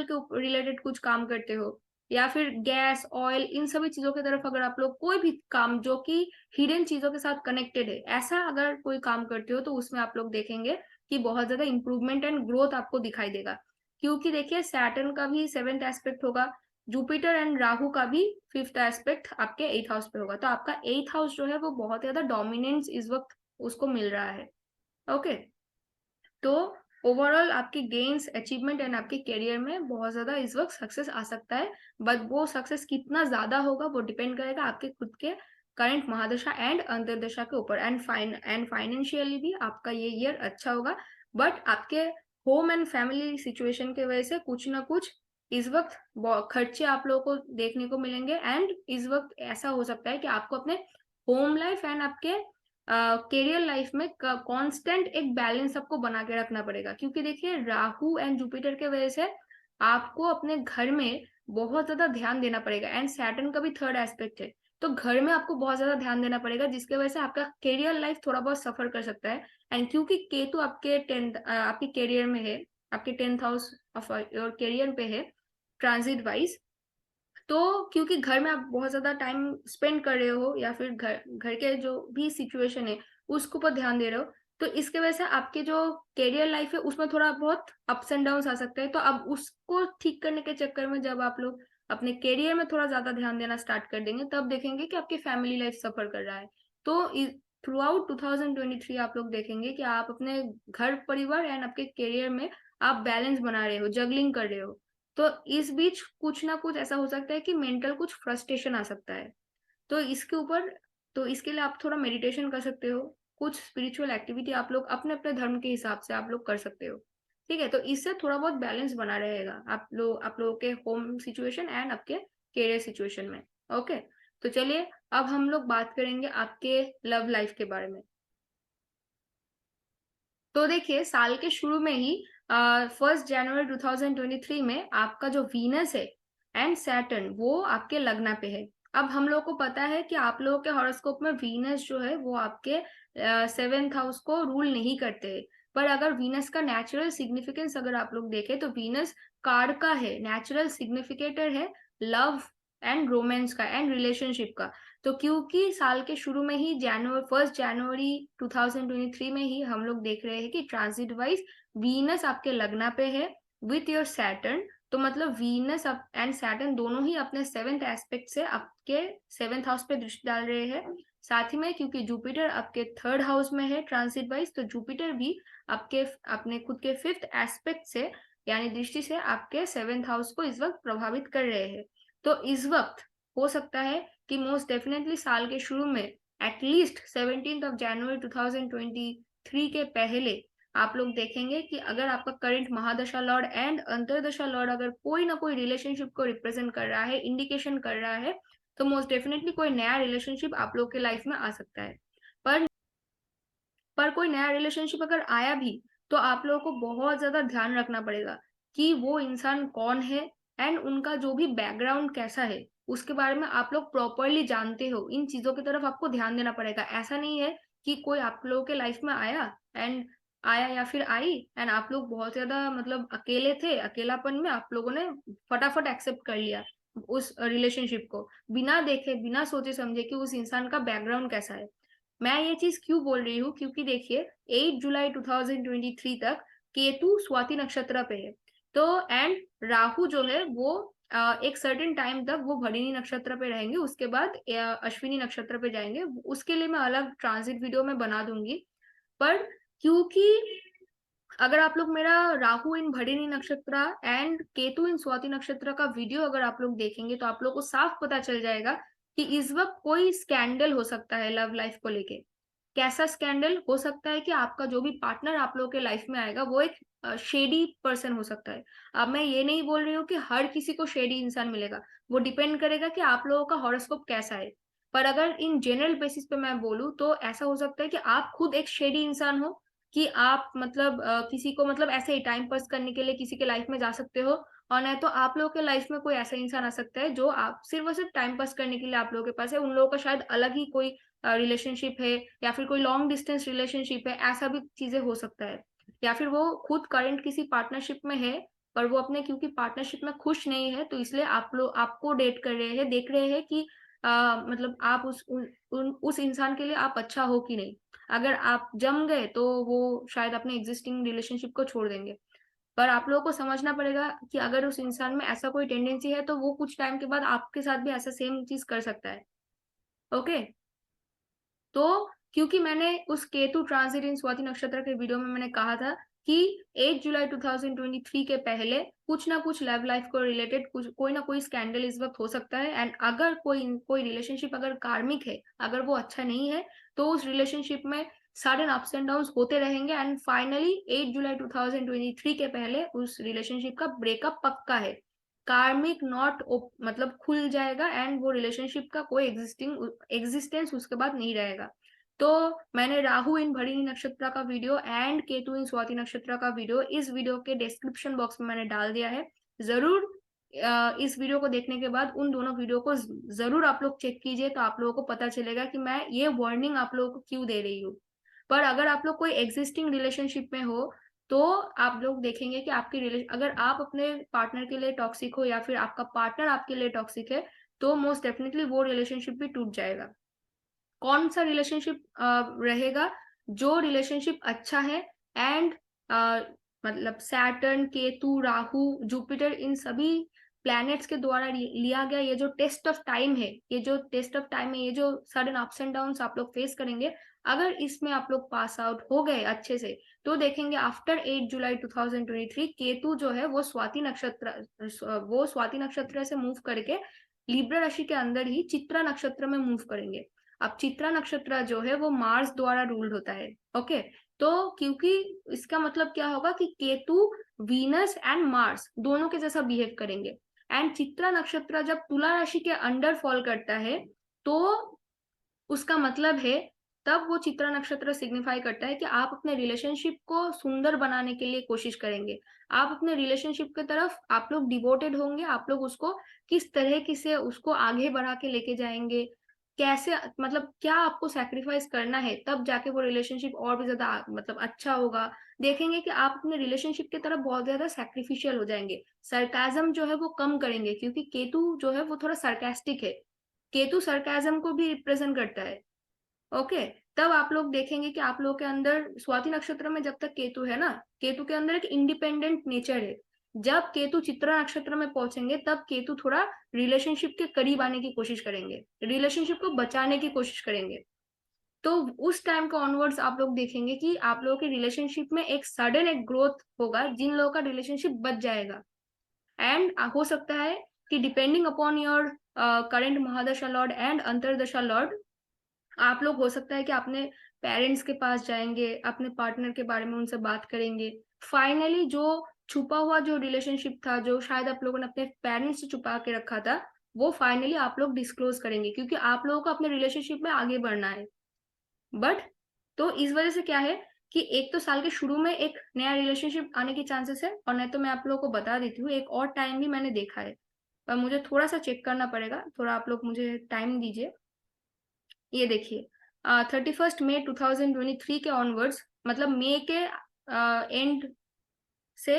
के रिलेटेड कुछ काम करते हो, या फिर गैस ऑयल इन सभी चीजों की तरफ अगर आप लोग कोई भी काम जो कि हिडन चीजों के साथ कनेक्टेड है, ऐसा अगर कोई काम करते हो, तो उसमें आप लोग देखेंगे कि बहुत ज्यादा इंप्रूवमेंट एंड ग्रोथ आपको दिखाई देगा। क्योंकि देखिए सैटर्न का भी 7th एस्पेक्ट होगा, जुपिटर एंड राहु का भी 5th एस्पेक्ट आपके 8th हाउस पे होगा, तो आपका 8th हाउस जो है वो बहुत ज्यादा डोमिनेंस इस वक्त उसको मिल रहा है। ओके, तो ओवरऑल आपके गेन्स अचीवमेंट एंड आपके करियर में बहुत ज्यादा इस वक्त सक्सेस आ सकता है, बट वो सक्सेस कितना ज्यादा होगा वो डिपेंड करेगा आपके खुद के करंट महादशा एंड अंतर्दशा के ऊपर। एंड फाइनेंशियली भी आपका ये ईयर अच्छा होगा, बट आपके होम एंड फैमिली सिचुएशन के वजह से कुछ ना कुछ इस वक्त खर्चे आप लोगों को देखने को मिलेंगे, एंड इस वक्त ऐसा हो सकता है कि आपको अपने होम लाइफ एंड आपके करियर लाइफ में कांस्टेंट एक बैलेंस आपको बना के रखना पड़ेगा, क्योंकि देखिए राहु एंड जुपिटर के वजह से आपको अपने घर में बहुत ज्यादा ध्यान देना पड़ेगा, एंड सैटर्न का भी 3rd एस्पेक्ट है, तो घर में आपको बहुत ज्यादा ध्यान देना पड़ेगा, जिसकी वजह से आपका करियर लाइफ थोड़ा बहुत सफर कर सकता है। एंड क्योंकि केतु आपके आपके करियर में है, आपके 10th house of your career पे है ट्रांजिट वाइज, तो क्योंकि घर में आप बहुत ज्यादा टाइम स्पेंड कर रहे हो या फिर घर घर के जो भी सिचुएशन है उसके ऊपर ध्यान दे रहे हो, तो इसके वजह से आपके जो करियर लाइफ है उसमें थोड़ा बहुत अप्स एंड डाउन आ सकते हैं। तो अब उसको ठीक करने के चक्कर में जब आप लोग अपने करियर में थोड़ा ज्यादा ध्यान देना स्टार्ट कर देंगे, तब देखेंगे कि आपकी फैमिली लाइफ सफर कर रहा है। तो थ्रू आउट 2023 आप लोग देखेंगे कि आप अपने घर परिवार एंड आपके करियर में आप बैलेंस बना रहे हो, जगलिंग कर रहे हो। तो इस बीच कुछ ना कुछ ऐसा हो सकता है कि मेंटल कुछ फ्रस्ट्रेशन आ सकता है। तो इसके ऊपर, तो इसके लिए आप थोड़ा मेडिटेशन कर सकते हो, कुछ स्पिरिचुअल एक्टिविटी आप लोग अपने अपने धर्म के हिसाब से आप लोग कर सकते हो। ठीक है, तो इससे थोड़ा बहुत बैलेंस बना रहेगा आप लोगों के होम सिचुएशन एंड आपके करियर सिचुएशन में। ओके, तो चलिए अब हम लोग बात करेंगे आपके लव लाइफ के बारे में। तो देखिए, साल के शुरू में ही 1 जनवरी 2023 में आपका जो वीनस है एंड सैटर्न वो आपके लग्न पे है। अब हम लोग को पता है कि आप लोगों के हॉरोस्कोप में वीनस जो है वो आपके 7th हाउस को रूल नहीं करते हैं। पर अगर वीनस का नेचुरल सिग्निफिकेंस अगर आप लोग देखें तो वीनस कार्ड का है, नेचुरल सिग्निफिकेटर है लव एंड रोमांस का एंड रिलेशनशिप का। तो क्योंकि साल के शुरू में ही 1 जनवरी 2023 में ही हम लोग देख रहे हैं कि ट्रांजिट वाइज वीनस आपके लग्न पे है विथ योर सैटर्न। तो मतलब वीनस एंड सैटर्न दोनों ही अपने 7th एस्पेक्ट से आपके 7th हाउस पे दृष्टि डाल रहे हैं। साथ ही में क्योंकि जुपिटर आपके 3rd हाउस में है ट्रांजिट वाइज, तो जुपिटर भी आपके अपने खुद के 5th एस्पेक्ट से यानी दृष्टि से आपके 7th हाउस को इस वक्त प्रभावित कर रहे हैं। तो इस वक्त हो सकता है कि मोस्ट डेफिनेटली साल के शुरू में एटलीस्ट 17 जनवरी 2023 के पहले आप लोग देखेंगे कि अगर आपका करंट महादशा लॉर्ड एंड अंतरदशा लॉर्ड अगर कोई ना कोई रिलेशनशिप को रिप्रेजेंट कर रहा है, इंडिकेशन कर रहा है, तो मोस्ट डेफिनेटली कोई नया रिलेशनशिप आप लोग के लाइफ में आ सकता है। पर पर कोई नया रिलेशनशिप अगर आया भी, तो आप लोगों को बहुत ज्यादा ध्यान रखना पड़ेगा कि वो इंसान कौन है एंड उनका जो भी बैकग्राउंड कैसा है उसके बारे में आप लोग प्रॉपरली जानते हो। इन चीजों की तरफ आपको ध्यान देना पड़ेगा। ऐसा नहीं है कि कोई आप लोगों के लाइफ में आया या फिर आई एंड आप लोग बहुत ज्यादा मतलब अकेले थे, अकेलापन में आप लोगों ने फटाफट एक्सेप्ट कर लिया उस रिलेशनशिप को, बिना देखे बिना सोचे समझे कि उस इंसान का बैकग्राउंड कैसा है। मैं ये चीज क्यों बोल रही हूँ, क्योंकि देखिए 8 जुलाई 2023 तक केतु स्वाति नक्षत्र पे है। तो एंड राहु जो है वो एक सर्टेन टाइम तक वो भरणि नक्षत्र पे रहेंगे, उसके बाद अश्विनी नक्षत्र पे जाएंगे। उसके लिए मैं अलग ट्रांजिट वीडियो में बना दूंगी। पर क्योंकि अगर आप लोग मेरा राहु इन भरणि नक्षत्र एंड केतु इन स्वाति नक्षत्र का वीडियो अगर आप लोग देखेंगे, तो आप लोग को साफ पता चल जाएगा कि इस वक्त कोई स्कैंडल हो सकता है लव लाइफ को लेके। कैसा स्कैंडल हो सकता है कि आपका जो भी पार्टनर आप लोगों के लाइफ में आएगा वो एक शेडी पर्सन हो सकता है। अब मैं ये नहीं बोल रही हूँ कि हर किसी को शेडी इंसान मिलेगा, वो डिपेंड करेगा कि आप लोगों का हॉरोस्कोप कैसा है। पर अगर इन जनरल बेसिस पे मैं बोलूँ तो ऐसा हो सकता है कि आप खुद एक शेडी इंसान हो, कि आप मतलब किसी को मतलब ऐसे ही टाइम पास करने के लिए किसी के लाइफ में जा सकते हो, और नहीं तो आप लोगों के लाइफ में कोई ऐसा इंसान आ सकता है जो आप सिर्फ और सिर्फ टाइम पास करने के लिए आप लोगों के पास है। उन लोगों का शायद अलग ही कोई रिलेशनशिप है या फिर कोई लॉन्ग डिस्टेंस रिलेशनशिप है, ऐसा भी चीजें हो सकता है। या फिर वो खुद करंट किसी पार्टनरशिप में है, पर वो अपने क्योंकि पार्टनरशिप में खुश नहीं है, तो इसलिए आप लोग आपको डेट कर रहे हैं, देख रहे हैं कि मतलब आप उस इंसान के लिए आप अच्छा हो कि नहीं। अगर आप जम गए तो वो शायद अपने एग्जिस्टिंग रिलेशनशिप को छोड़ देंगे। पर आप लोगों को समझना पड़ेगा कि अगर उस इंसान में ऐसा कोई टेंडेंसी है, तो वो कुछ टाइम के बाद आपके साथ भी ऐसा सेम चीज कर सकता है। ओके, तो क्योंकि मैंने उस केतु ट्रांजिट इन स्वाति नक्षत्र के वीडियो में मैंने कहा था कि 8 जुलाई 2023 के पहले कुछ ना कुछ लव लाइफ को रिलेटेड कुछ कोई ना कोई स्कैंडल इस वक्त हो सकता है। एंड अगर कोई रिलेशनशिप अगर कार्मिक है, अगर वो अच्छा नहीं है, तो उस रिलेशनशिप में सडन अप्स एंड डाउन होते रहेंगे एंड फाइनली 8 जुलाई 2023 के पहले उस रिलेशनशिप का ब्रेकअप पक्का है। कार्मिक नॉट मतलब खुल जाएगा एंड वो रिलेशनशिप का कोई एग्जिस्टेंस उसके बाद नहीं रहेगा। तो मैंने राहु इन भरणी नक्षत्र का वीडियो एंड केतु इन स्वाति नक्षत्र का वीडियो इस वीडियो के डिस्क्रिप्शन बॉक्स में मैंने डाल दिया है। जरूर इस वीडियो को देखने के बाद उन दोनों वीडियो को जरूर आप लोग चेक कीजिए, तो आप लोगों को पता चलेगा कि मैं ये वार्निंग आप लोगों को क्यों दे रही हूँ। पर अगर आप लोग कोई एग्जिस्टिंग रिलेशनशिप में हो तो आप लोग देखेंगे कि आपकी अगर आप अपने पार्टनर के लिए टॉक्सिक हो या फिर आपका पार्टनर आपके लिए टॉक्सिक है तो मोस्ट डेफिनेटली वो रिलेशनशिप भी टूट जाएगा। कौन सा रिलेशनशिप रहेगा? जो रिलेशनशिप अच्छा है एंड मतलब सैटर्न, केतु, राहु, जुपिटर, इन सभी प्लैनेट्स के द्वारा लिया गया ये जो टेस्ट ऑफ टाइम है, ये जो टेस्ट ऑफ टाइम है, ये जो सडन अप्स एंड डाउन्स आप लोग फेस करेंगे, अगर इसमें आप लोग पास आउट हो गए अच्छे से तो देखेंगे आफ्टर 8 जुलाई 2023 केतु जो है वो स्वाति नक्षत्र से मूव करके लिब्रा राशि के अंदर ही चित्रा नक्षत्र में मूव करेंगे। अब चित्रा नक्षत्र जो है वो मार्स द्वारा रूल्ड होता है। ओके, तो क्योंकि इसका मतलब क्या होगा कि केतु वीनस एंड मार्स दोनों के जैसा बिहेव करेंगे एंड चित्रा नक्षत्र जब तुला राशि के अंडर फॉल करता है तो उसका मतलब है तब वो चित्रा नक्षत्र सिग्निफाई करता है कि आप अपने रिलेशनशिप को सुंदर बनाने के लिए कोशिश करेंगे। आप अपने रिलेशनशिप की तरफ आप लोग डिवोटेड होंगे, आप लोग उसको किस तरह की से उसको आगे बढ़ा के लेके जाएंगे, कैसे मतलब क्या आपको सैक्रिफाइस करना है, तब जाके वो रिलेशनशिप और भी ज्यादा मतलब अच्छा होगा। देखेंगे कि आप अपने रिलेशनशिप की तरफ बहुत ज्यादा सैक्रिफिशियल हो जाएंगे, सरकाजम जो है वो कम करेंगे क्योंकि केतु जो है वो थोड़ा सरकास्टिक है, केतु सरकाजम को भी रिप्रेजेंट करता है। ओके, तब आप लोग देखेंगे कि आप लोग के अंदर स्वाति नक्षत्र में जब तक केतु है ना, केतु के अंदर एक इंडिपेंडेंट नेचर है। जब केतु चित्रा नक्षत्र में पहुंचेंगे तब केतु थोड़ा रिलेशनशिप के करीब आने की कोशिश करेंगे, रिलेशनशिप को बचाने की कोशिश करेंगे। तो उस टाइम का ऑनवर्ड्स आप लोग देखेंगे कि आप लोगों के रिलेशनशिप में एक सडन एक ग्रोथ होगा, जिन लोगों का रिलेशनशिप बच जाएगा। एंड हो सकता है कि डिपेंडिंग अपॉन योर करंट महादशा लॉर्ड एंड अंतरदशा लॉर्ड, आप लोग हो सकता है कि अपने पेरेंट्स के पास जाएंगे, अपने पार्टनर के बारे में उनसे बात करेंगे। फाइनली जो छुपा हुआ जो रिलेशनशिप था, जो शायद आप लोगों ने अपने पेरेंट्स से छुपा के रखा था, वो फाइनली आप लोग डिस्क्लोज करेंगे क्योंकि आप लोगों को अपने रिलेशनशिप में आगे बढ़ना है। बट तो इस वजह से क्या है कि एक तो साल के शुरू में एक नया रिलेशनशिप आने की चांसेस है, और नहीं तो मैं आप लोगों को बता देती हूँ एक और टाइम भी मैंने देखा है, पर मुझे थोड़ा सा चेक करना पड़ेगा, थोड़ा आप लोग मुझे टाइम दीजिए। ये देखिए 31 मई 2023 के ऑनवर्ड्स, मतलब मई के एंड से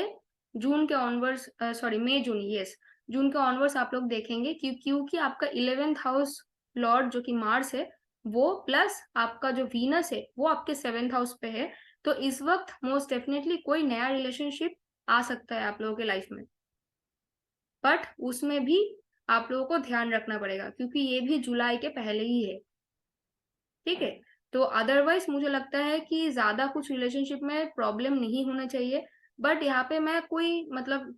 जून के ऑनवर्ड्स, सॉरी मई जून, यस जून के ऑनवर्ड्स आप लोग देखेंगे क्योंकि आपका 11th हाउस लॉर्ड जो कि मार्स है वो प्लस आपका जो वीनस है वो आपके 7th हाउस पे है। तो इस वक्त मोस्ट डेफिनेटली कोई नया रिलेशनशिप आ सकता है आप लोगों के लाइफ में, बट उसमें भी आप लोगों को ध्यान रखना पड़ेगा क्योंकि ये भी जुलाई के पहले ही है। ठीक है, तो अदरवाइज मुझे लगता है कि ज्यादा कुछ रिलेशनशिप में प्रॉब्लम नहीं होना चाहिए। बट यहाँ पे मैं कोई मतलब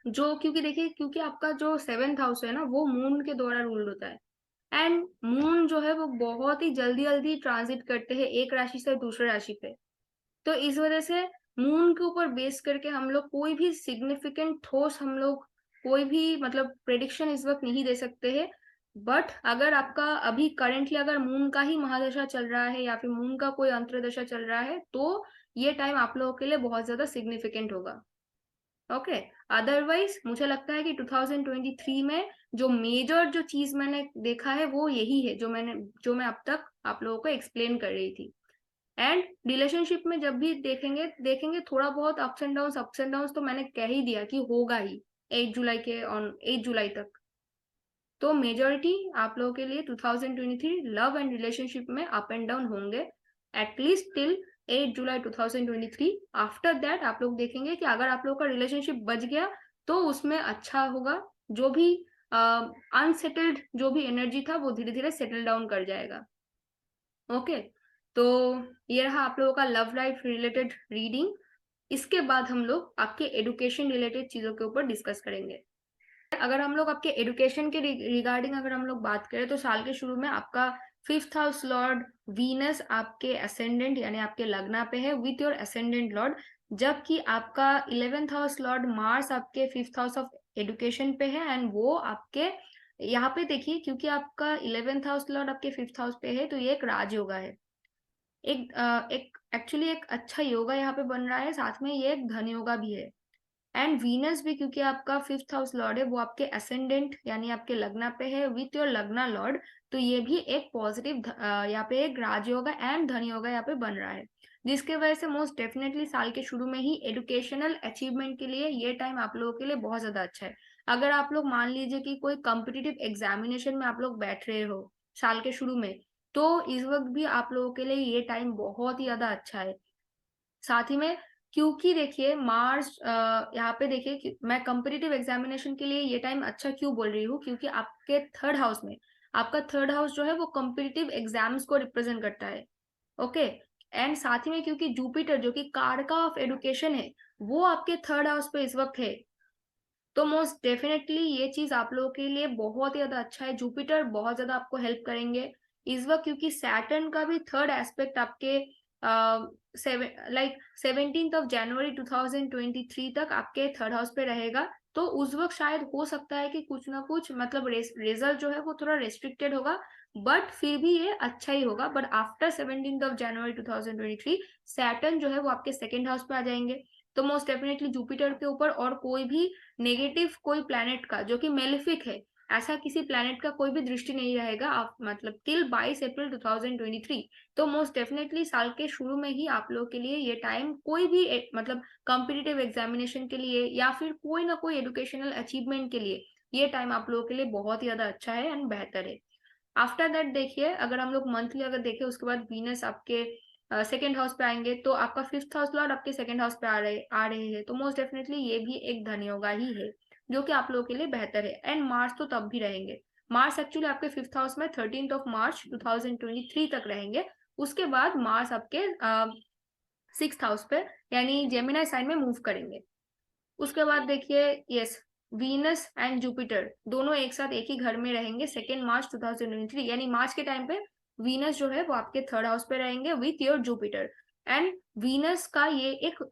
जो, क्योंकि देखिए क्योंकि आपका जो 7th हाउस है ना वो मून के द्वारा रूल्ड होता है एंड मून जो है वो बहुत ही जल्दी जल्दी ट्रांजिट करते हैं एक राशि से दूसरे राशि पे। तो इस वजह से मून के ऊपर बेस करके हम लोग कोई भी सिग्निफिकेंट ठोस हम लोग कोई भी मतलब प्रेडिक्शन इस वक्त नहीं दे सकते हैं। बट अगर आपका अभी करेंटली अगर मून का ही महादशा चल रहा है या फिर मून का कोई अंतरदशा चल रहा है तो ये टाइम आप लोगों के लिए बहुत ज्यादा सिग्निफिकेंट होगा। ओके, अदरवाइज मुझे लगता है कि 2023 में जो मेजर जो चीज मैंने देखा है वो यही है जो मैं अब तक आप लोगों को एक्सप्लेन कर रही थी। एंड रिलेशनशिप में जब भी देखेंगे थोड़ा बहुत अप्स एंड डाउन तो मैंने कह ही दिया कि होगा ही 8 जुलाई तक। तो मेजोरिटी आप लोगों के लिए 2023 लव एंड रिलेशनशिप में अप एंड डाउन होंगे at least till 8 July 2023। After that आप लोग देखेंगे कि अगर आप लोग का रिलेशनशिप बच गया तो उसमें अच्छा होगा, जो भी अनसेटल्ड जो भी एनर्जी था वो धीरे धीरे सेटल डाउन कर जाएगा। ओके, तो ये रहा आप लोगों का लव लाइफ रिलेटेड रीडिंग। इसके बाद हम लोग आपके एडुकेशन रिलेटेड चीजों के ऊपर डिस्कस करेंगे। अगर हम लोग आपके एडुकेशन के रिगार्डिंग अगर हम लोग बात करें तो साल के शुरू में आपका 5th हाउस लॉर्ड वीनस आपके असेंडेंट यानी आपके लग्ना पे है विथ योर असेंडेंट लॉर्ड, जबकि आपका 11th हाउस लॉर्ड मार्स आपके 5th हाउस ऑफ एडुकेशन पे है एंड वो आपके यहाँ पे देखिए क्योंकि आपका 11th हाउस लॉर्ड आपके 5th हाउस पे है तो ये एक राजयोगा है, एक एक्चुअली एक अच्छा योगा यहाँ पे बन रहा है, साथ में ये एक धन योगा भी है। एंड वीनस भी क्योंकि आपका 5th हाउस लॉर्ड है, वो आपके असेंडेंट यानी आपके लग्ना पे है विथ योर लग्ना लॉर्ड, तो ये भी एक पॉजिटिव यहाँ पे एक राजयोग एंड धन योग यहाँ पे बन रहा है, जिसके वजह से मोस्ट डेफिनेटली साल के शुरू में ही एजुकेशनल अचीवमेंट के लिए ये टाइम आप लोगों के लिए बहुत ज्यादा अच्छा है। अगर आप लोग मान लीजिए कि कोई कॉम्पिटिटिव एग्जामिनेशन में आप लोग बैठ रहे हो साल के शुरू में, तो इस वक्त भी आप लोगों के लिए ये टाइम बहुत ही ज्यादा अच्छा है। साथ ही में क्योंकि देखिए मार्च यहाँ पे देखिए मैं कॉम्पिटिटिव एग्जामिनेशन के लिए ये टाइम अच्छा क्यों बोल रही हूँ, क्योंकि आपके थर्ड हाउस में, आपका थर्ड हाउस जो है वो कॉम्पिटिटिव एग्जाम्स को रिप्रेजेंट करता है। ओके, एंड साथ ही में क्योंकि जुपिटर जो कि कारका ऑफ एडुकेशन है, वो आपके थर्ड हाउस पे इस वक्त है, तो मोस्ट डेफिनेटली ये चीज आप लोगों के लिए बहुत ही ज्यादा अच्छा है। जुपिटर बहुत ज्यादा आपको हेल्प करेंगे इस वक्त, क्योंकि सैटर्न का भी थर्ड एस्पेक्ट आपके लाइक 17 जनवरी 2023 तक आपके थर्ड हाउस पे रहेगा। तो उस वक्त शायद हो सकता है कि कुछ ना कुछ मतलब रिजल्ट जो है वो थोड़ा रेस्ट्रिक्टेड होगा, बट फिर भी ये अच्छा ही होगा। बट आफ्टर 17 जनवरी 2023 सैटर्न जो है वो आपके सेकेंड हाउस पे आ जाएंगे, तो मोस्ट डेफिनेटली जुपिटर के ऊपर और कोई भी नेगेटिव कोई प्लैनेट का जो कि मेलिफिक है, ऐसा किसी प्लैनेट का कोई भी दृष्टि नहीं रहेगा आप मतलब टिल 22 अप्रैल 2023। तो मोस्ट डेफिनेटली साल के शुरू में ही आप लोग के लिए ये टाइम कोई भी मतलब कॉम्पिटिटिव एग्जामिनेशन के लिए या फिर कोई ना कोई एजुकेशनल अचीवमेंट के लिए ये टाइम आप लोगों के लिए बहुत ही ज्यादा अच्छा है एंड बेहतर है। आफ्टर दैट देखिए अगर हम लोग मंथली अगर देखें, उसके बाद वीनस आपके सेकेंड हाउस पे आएंगे, तो आपका 5th हाउस लॉर्ड आपके सेकेंड हाउस पे आ रहे हैं, तो मोस्ट डेफिनेटली ये भी एक धन योगा ही है जो कि आप लोगों के लिए बेहतर है। एंड मार्च तो तब भी रहेंगे, मार्च एक्चुअली आपके 5th हाउस में 13 मार्च 2023 तक रहेंगे। उसके बाद मार्स आपके 6th हाउस पे यानी जेमिनाई साइन में मूव करेंगे। उसके बाद देखिए यस, वीनस एंड जुपिटर दोनों एक साथ एक ही घर में रहेंगे 2 मार्च 2023, यानी मार्च के टाइम पे वीनस जो है वो आपके थर्ड हाउस पे रहेंगे with your Jupiter. And Venus का ये एक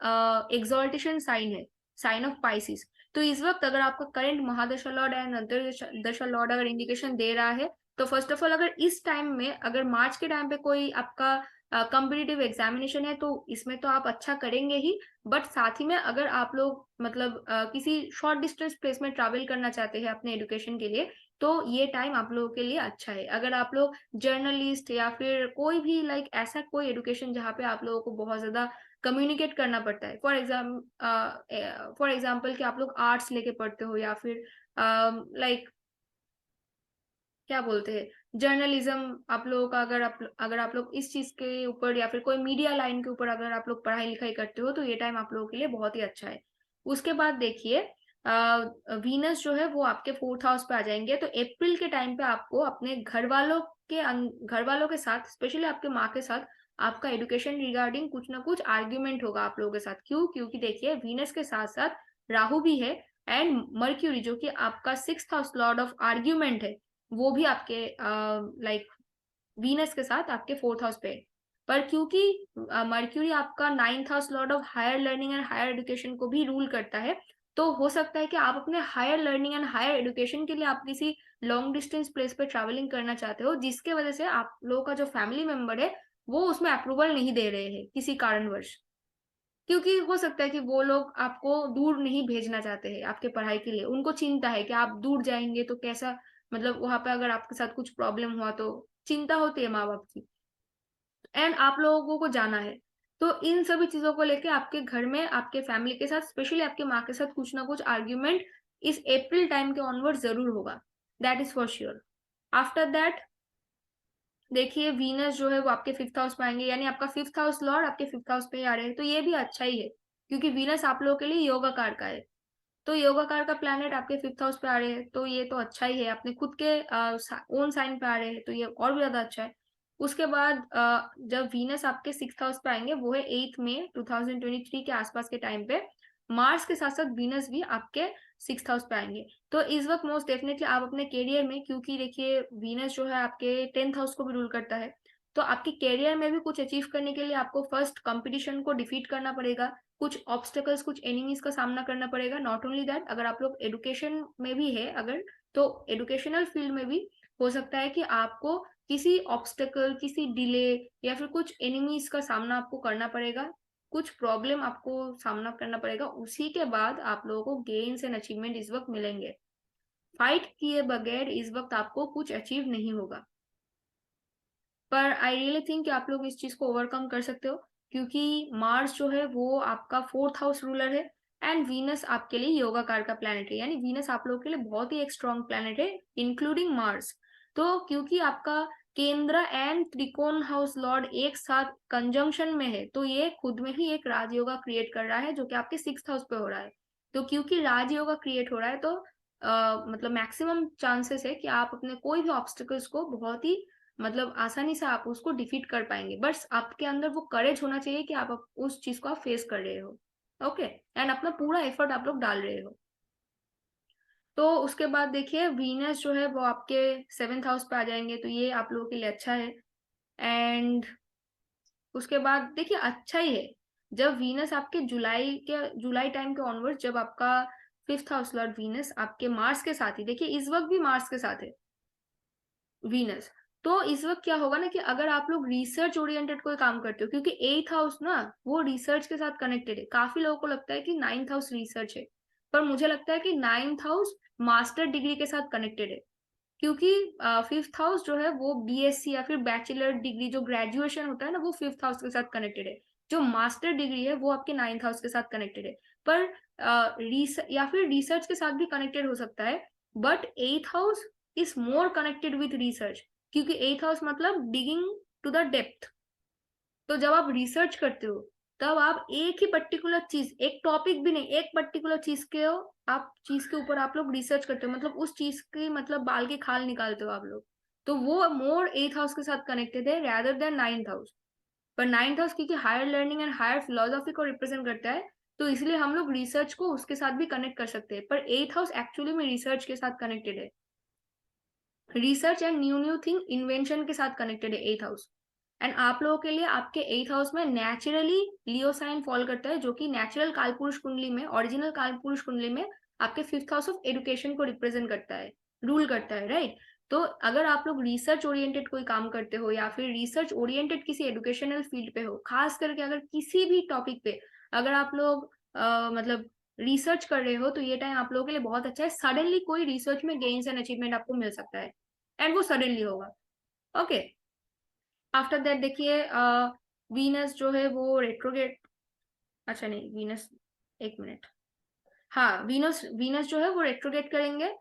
एग्जॉल्टेशन साइन है, साइन ऑफ पाइसिस। तो इस वक्त अगर आपका करंट महादशा लॉर्ड एंड अंतर्दशा लॉर्ड अगर इंडिकेशन दे रहा है, तो फर्स्ट ऑफ ऑल अगर इस टाइम में अगर मार्च के टाइम पे कोई आपका कॉम्पिटिटिव एग्जामिनेशन है, तो इसमें तो आप अच्छा करेंगे ही, बट साथ ही में अगर आप लोग मतलब किसी शॉर्ट डिस्टेंस प्लेस में ट्रैवल करना चाहते हैं अपने एजुकेशन के लिए, तो ये टाइम आप लोगों के लिए अच्छा है। अगर आप लोग जर्नलिस्ट या फिर कोई भी लाइक ऐसा कोई एजुकेशन जहाँ पे आप लोगों को बहुत ज्यादा कम्युनिकेट करना पड़ता है, फॉर एग्जाम्पल कि आप लोग आर्ट्स लेके पढ़ते हो या फिर लाइक क्या बोलते हैं जर्नलिज्म आप लोगों का, अगर आप लोग इस चीज के ऊपर या फिर कोई मीडिया लाइन के ऊपर अगर आप लोग पढ़ाई लिखाई करते हो, तो ये टाइम आप लोगों के लिए बहुत ही अच्छा है। उसके बाद देखिए वीनस जो है वो आपके 4th हाउस पे आ जाएंगे, तो अप्रैल के टाइम पे आपको अपने घर वालों के साथ, स्पेशली आपके माँ के साथ आपका एडुकेशन रिगार्डिंग कुछ ना कुछ आर्ग्यूमेंट होगा आप लोगों के साथ। क्यों? क्योंकि देखिए वीनस के साथ साथ राहु भी है एंड मर्क्यूरी जो कि आपका 6th house lord of argument है, वो भी आपके लाइक वीनस के साथ आपके 4th हाउस पे है। पर क्योंकि मर्क्यूरी आपका 9th house lord of higher learning and higher education को भी रूल करता है, तो हो सकता है कि आप अपने higher learning and higher education के लिए आप किसी लॉन्ग डिस्टेंस प्लेस पे ट्रैवलिंग करना चाहते हो, जिसके वजह से आप लोगों का जो फैमिली मेंबर है वो उसमें अप्रूवल नहीं दे रहे हैं किसी कारणवश, क्योंकि हो सकता है कि वो लोग आपको दूर नहीं भेजना चाहते हैं आपके पढ़ाई के लिए, उनको चिंता है कि आप दूर जाएंगे तो कैसा, मतलब वहां पे अगर आपके साथ कुछ प्रॉब्लम हुआ तो चिंता होती है माँ बाप की, एंड आप लोगों को जाना है। तो इन सभी चीजों को लेके आपके घर में आपके फैमिली के साथ, स्पेशली आपके माँ के साथ कुछ ना कुछ आर्ग्यूमेंट इस अप्रैल टाइम के ऑनवर्ड जरूर होगा, that is for sure. After that देखिए वीनस जो है वो आपके 5th हाउस में आएंगे, यानी आपका 5th हाउस लॉर्ड आपके 5th हाउस पे ही आ रहे हैं, तो ये भी अच्छा ही है क्योंकि वीनस आप लोगों के लिए योगा कार का है। तो योगा कार का प्लैनेट आपके 5th हाउस पे आ रहे हैं, तो ये तो अच्छा ही है, अपने खुद के ओन साइन पे आ रहे हैं, तो ये और भी ज्यादा अच्छा है। उसके बाद जब वीनस आपके 6th हाउस पे आएंगे, वो है 8 मई 2023 के आसपास के टाइम पे, मार्स के साथ साथ वीनस भी आपके 6th हाउस पे आएंगे। तो इस वक्त मोस्ट डेफिनेटली आप अपने करियर में, क्योंकि देखिए वीनस जो है आपके 10th हाउस को भी रूल करता है, तो आपके करियर में भी कुछ अचीव करने के लिए आपको फर्स्ट कंपटीशन को डिफीट करना पड़ेगा, कुछ ऑब्स्टेकल्स कुछ एनिमीज का सामना करना पड़ेगा। नॉट ओनली दैट, अगर आप लोग एडुकेशन में भी है अगर, तो एडुकेशनल फील्ड में भी हो सकता है कि आपको किसी ऑब्स्टेकल किसी डिले या फिर कुछ एनिमीज का सामना आपको करना पड़ेगा। कुछ प्रॉब्लम आपको सामना करना पड़ेगा, उसी के बाद आप लोगों को गेन्स एंड अचीवमेंट इस वक्त मिलेंगे। फाइट किए बगैर इस वक्त आपको कुछ अचीव नहीं होगा। पर आई रियली थिंक कि आप लोग इस चीज को ओवरकम कर सकते हो, क्योंकि मार्स जो है वो आपका 4th हाउस रूलर है एंड वीनस आपके लिए योगाकार का प्लैनेट है, यानी वीनस आप लोगों के लिए बहुत ही एक स्ट्रॉन्ग प्लैनेट है इंक्लूडिंग मार्स। तो क्योंकि आपका केंद्र एंड त्रिकोण हाउस लॉर्ड एक साथ कंजंक्शन में है, तो ये खुद में ही एक राजयोगा क्रिएट कर रहा है जो कि आपके 6th हाउस पे हो रहा है। तो क्योंकि राजयोगा क्रिएट हो रहा है, तो मतलब मैक्सिमम चांसेस है कि आप अपने कोई भी ऑब्स्टिकल्स को बहुत ही मतलब आसानी से आप उसको डिफीट कर पाएंगे। बस आपके अंदर वो करेज होना चाहिए कि आप उस चीज को आप फेस कर रहे हो। ओके, एंड अपना पूरा एफर्ट आप लोग डाल रहे हो। तो उसके बाद देखिए वीनस जो है वो आपके 7th हाउस पे आ जाएंगे, तो ये आप लोगों के लिए अच्छा है। एंड उसके बाद देखिए अच्छा ही है, जब वीनस आपके जुलाई टाइम के ऑनवर्ड, जब आपका 5th हाउस लॉर्ड वीनस आपके मार्स के साथ ही, देखिए इस वक्त भी मार्स के साथ है वीनस। तो इस वक्त क्या होगा ना कि अगर आप लोग रिसर्च ओरिएंटेड कोई काम करते हो, क्योंकि 8th हाउस ना वो रिसर्च के साथ कनेक्टेड है। काफी लोगों को लगता है कि 9th हाउस रिसर्च है, पर मुझे लगता है कि 9th हाउस मास्टर डिग्री के साथ कनेक्टेड है, क्योंकि 5th हाउस जो है वो बीएससी या फिर बैचलर डिग्री जो ग्रेजुएशन होता है ना, वो 5th हाउस के साथ कनेक्टेड है। जो मास्टर डिग्री है वो आपके 9th हाउस के साथ कनेक्टेड है। पर या फिर रिसर्च के साथ भी कनेक्टेड हो सकता है, but 8th house is more connected with research, क्योंकि 8th हाउस मतलब डिगिंग टू द डेप्थ। तो जब आप रिसर्च करते हो, तब आप एक ही पर्टिकुलर चीज, एक टॉपिक भी नहीं, एक पर्टिकुलर चीज के हो, आप चीज के ऊपर आप लोग रिसर्च करते हो, मतलब उस चीज की मतलब बाल की खाल निकालते हो आप लोग। तो वो मोर 8th हाउस के साथ कनेक्टेड है रेदर देन 9th हाउस। पर 9th हाउस क्योंकि higher learning and higher philosophy को रिप्रेजेंट करता है, तो इसलिए हम लोग रिसर्च को उसके साथ भी कनेक्ट कर सकते हैं। पर 8th हाउस एक्चुअली में रिसर्च के साथ कनेक्टेड है, research and new new thing invention के साथ कनेक्टेड है 8th हाउस। एंड आप लोगों के लिए आपके 8th हाउस में नेचुरली लियो साइन फॉल करता है, जो कि नेचुरल कालपुरुष कुंडली में, ओरिजिनल कालपुरुष कुंडली में आपके 5th हाउस ऑफ एजुकेशन को रिप्रेजेंट करता है, रूल करता है, राइट। तो अगर आप लोग रिसर्च ओरिएंटेड कोई काम करते हो या फिर रिसर्च ओरिएंटेड किसी एजुकेशनल फील्ड पे हो, खास करके अगर किसी भी टॉपिक पे अगर आप लोग मतलब रिसर्च कर रहे हो, तो ये टाइम आप लोगों के लिए बहुत अच्छा है। सडनली कोई रिसर्च में गेन्स एंड अचीवमेंट आपको मिल सकता है, एंड वो सडनली होगा। ओके, आफ्टर दैट देखिए वीनस जो है वो रेट्रोगेट, अच्छा नहीं वीनस, एक मिनट, हाँ वीनस वीनस जो है वो रेट्रोगेट करेंगे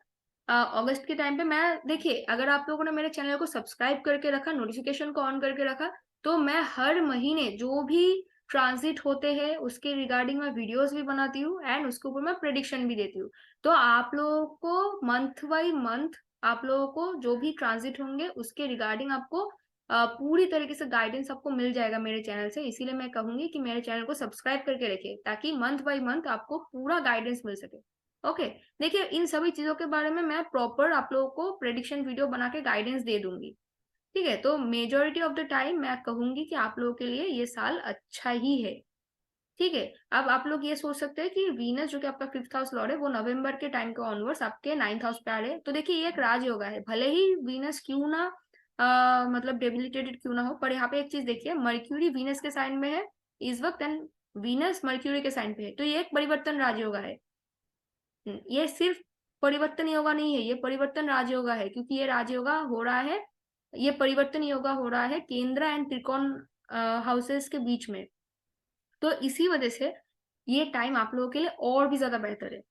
अगस्त के टाइम पे। मैं देखिए अगर आप लोगों ने मेरे चैनल को सब्सक्राइब करके रखा, नोटिफिकेशन को ऑन करके रखा, तो मैं हर महीने जो भी ट्रांजिट होते हैं उसके रिगार्डिंग मैं वीडियोस भी बनाती हूँ एंड उसके ऊपर मैं प्रेडिक्शन भी देती हूँ। तो आप लोगों को मंथ बाई मंथ आप लोगों को जो भी ट्रांजिट होंगे उसके रिगार्डिंग आपको पूरी तरीके से गाइडेंस आपको मिल जाएगा मेरे चैनल से। इसीलिए मैं कहूंगी कि मेरे चैनल को सब्सक्राइब करके रखिए, ताकि मंथ बाई मंथ आपको पूरा गाइडेंस मिल सके। ओके, देखिए इन सभी चीजों के बारे में मैं प्रॉपर आप लोगों को प्रेडिक्शन वीडियो बना के गाइडेंस दे दूंगी, ठीक है। तो मेजोरिटी ऑफ द टाइम मैं कहूंगी कि आप लोगों के लिए ये साल अच्छा ही है, ठीक है। अब आप लोग ये सोच सकते हैं कि वीनस जो कि आपका 5th हाउस लॉर्ड है, वो नवंबर के टाइम के ऑनवर्ड्स आपके 9th हाउस पे आ रहे हैं। तो देखिए ये एक राजयोगा है, भले ही वीनस क्यों ना मतलब डेबिलिटेटेड क्यों ना हो, पर यहाँ पे एक चीज देखिए, मर्क्यूरी वीनस के साइन में है इस वक्त, एंड वीनस मर्क्यूरी के साइन पे है, तो ये एक परिवर्तन राजयोगा है। ये सिर्फ परिवर्तन योगा नहीं है, ये परिवर्तन राजयोगा है, क्योंकि ये राजयोगा हो रहा है, ये परिवर्तन योगा हो रहा है केंद्र एंड त्रिकोण हाउसेस के बीच में। तो इसी वजह से ये टाइम आप लोगों के लिए और भी ज्यादा बेहतर है।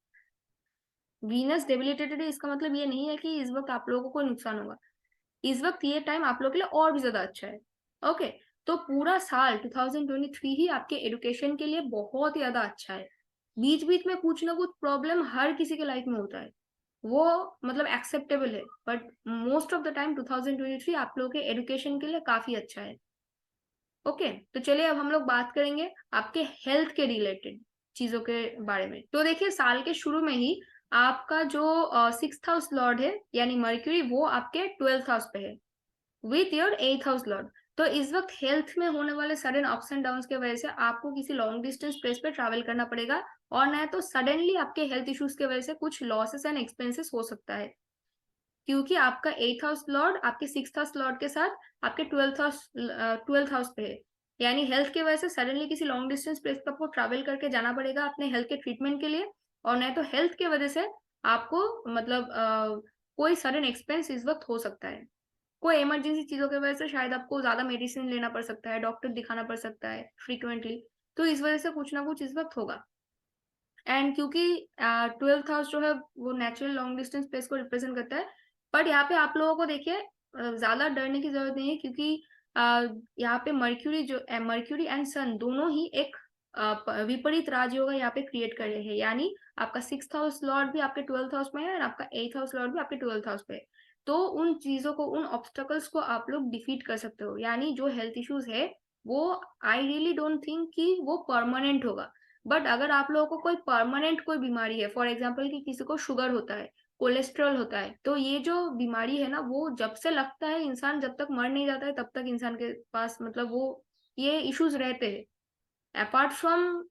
वीनस डेबिलिटेटेड है, इसका मतलब ये नहीं है कि इस वक्त आप लोगों को कोई नुकसान होगा। इस वक्त ये टाइम आप लोगों के लिए और भी ज्यादा अच्छा है। ओके, तो पूरा साल 2023 ही आपके एडुकेशन के लिए बहुत ही ज्यादा अच्छा है। बीच बीच में कुछ ना कुछ प्रॉब्लम हर किसी के लाइफ में होता है, वो मतलब एक्सेप्टेबल है, but most of the time 2023 आप लोगों के एडुकेशन के लिए काफी अच्छा है। ओके, तो चलिए अब हम लोग बात करेंगे आपके हेल्थ के रिलेटेड चीजों के बारे में। तो देखिए साल के शुरू में ही आपका जो 6th हाउस लॉर्ड है यानी मर्क्यूरी, वो आपके 12th हाउस पे है with your 8th house Lord. तो इस वक्त हेल्थ में होने वाले सडन अप्स एंड डाउन की वजह से आपको किसी लॉन्ग डिस्टेंस प्लेस पे ट्रैवल करना पड़ेगा, और न तो सडनली आपके हेल्थ इश्यूज की वजह से कुछ लॉसेस एंड एक्सपेंसेस हो सकता है, क्योंकि आपका 8th हाउस लॉर्ड आपके 6th हाउस लॉर्ड के साथ आपके 12th हाउस पे है। यानी हेल्थ की वजह से सडनली किसी लॉन्ग डिस्टेंस प्लेस पर आपको ट्रैवल करके जाना पड़ेगा अपने हेल्थ के ट्रीटमेंट के लिए, और नहीं तो हेल्थ की वजह से आपको मतलब कोई सडन एक्सपेंस इस वक्त हो सकता है। कोई इमरजेंसी चीजों की वजह से शायद आपको ज्यादा मेडिसिन लेना पड़ सकता है, डॉक्टर दिखाना पड़ सकता है फ्रीक्वेंटली, तो इस वजह से कुछ ना कुछ इस वक्त होगा। एंड क्योंकि 12th हाउस जो है वो नेचुरल लॉन्ग डिस्टेंस प्लेस को रिप्रेजेंट करता है, बट यहाँ पे आप लोगों को देखिए ज्यादा डरने की जरूरत नहीं है, क्योंकि यहाँ पे मर्क्यूरी एंड सन दोनों ही एक विपरीत राजयोग यहाँ पे क्रिएट कर रहे हैं। यानी आपका 6th हाउस लॉर्ड भी आपके 12th हाउस में है और आपका 8th हाउस लॉर्ड भी आपके 12th हाउस पे है। तो उन चीजों को, उन ऑब्स्टकल्स को आप लोग डिफीट कर सकते हो। यानी जो हेल्थ इश्यूज है वो आई रियली डोंट थिंक कि वो परमानेंट होगा। बट अगर आप लोगों को कोई परमानेंट कोई बीमारी है, फॉर एग्जाम्पल कि किसी को शुगर होता है, कोलेस्ट्रॉल होता है, तो ये जो बीमारी है ना वो जब से लगता है इंसान जब तक मर नहीं जाता है तब तक इंसान के पास मतलब वो ये इश्यूज रहते हैं। अपार्ट फ्रॉम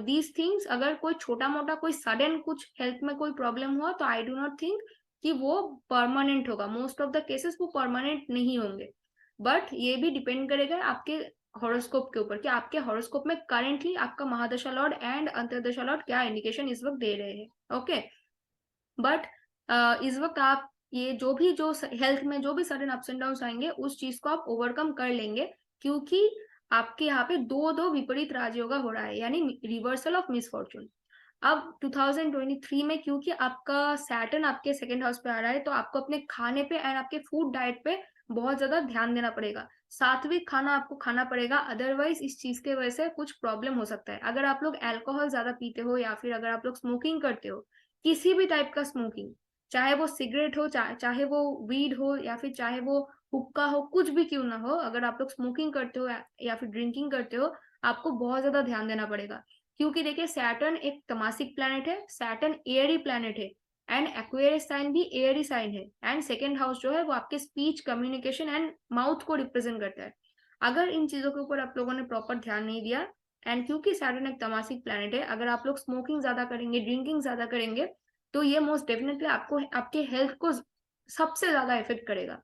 दीज थिंग्स, अगर कोई छोटा मोटा कोई सडन कुछ हेल्थ में कोई प्रॉब्लम हुआ तो आई डू नॉट थिंक कि वो परमानेंट होगा। मोस्ट ऑफ द केसेस वो परमानेंट नहीं होंगे। बट ये भी डिपेंड करेगा आपके हॉरोस्कोप के ऊपर कि आपके हॉरोस्कोप में करेंटली आपका महादशा लॉर्ड एंड अंतर्दशा लॉर्ड क्या इंडिकेशन इस वक्त दे रहे हैं। ओके, बट इस वक्त आप ये जो हेल्थ में जो भी सडन अप्स एंड डाउन आएंगे उस चीज को आप ओवरकम कर लेंगे, क्योंकि आपके यहाँ पे दो दो विपरीत राजयोगा हो रहा है, यानी रिवर्सल ऑफ मिसफॉर्चून। अब 2023 में क्योंकि आपका सैटर्न आपके सेकंड हाउस पे आ रहा है, तो आपको अपने खाने पे एंड आपके फूड डाइट पे बहुत ज्यादा ध्यान देना पड़ेगा। सात्विक खाना आपको खाना पड़ेगा, अदरवाइज इस चीज के वजह से कुछ प्रॉब्लम हो सकता है। अगर आप लोग अल्कोहल ज्यादा पीते हो या फिर अगर आप लोग स्मोकिंग करते हो, किसी भी टाइप का स्मोकिंग, चाहे वो सिगरेट हो, चाहे वो वीड हो, या फिर चाहे वो हुक्का हो, कुछ भी क्यों ना हो, अगर आप लोग स्मोकिंग करते हो या फिर ड्रिंकिंग करते हो, आपको बहुत ज्यादा ध्यान देना पड़ेगा। क्योंकि देखिए सैटर्न एक तमासिक प्लैनेट है, सैटर्न एयरी प्लैनेट है, एंड एक्वेरियस साइन भी एयरी साइन है, एंड सेकेंड हाउस जो है वो आपके स्पीच, कम्युनिकेशन एंड माउथ को रिप्रेजेंट करता है। अगर इन चीजों के ऊपर आप लोगों ने प्रॉपर ध्यान नहीं दिया, एंड क्योंकि सैटर्न एक तमासिक प्लैनेट है, अगर आप लोग स्मोकिंग ज्यादा करेंगे, ड्रिंकिंग ज्यादा करेंगे, तो ये मोस्ट डेफिनेटली आपको आपके हेल्थ को सबसे ज्यादा इफेक्ट करेगा।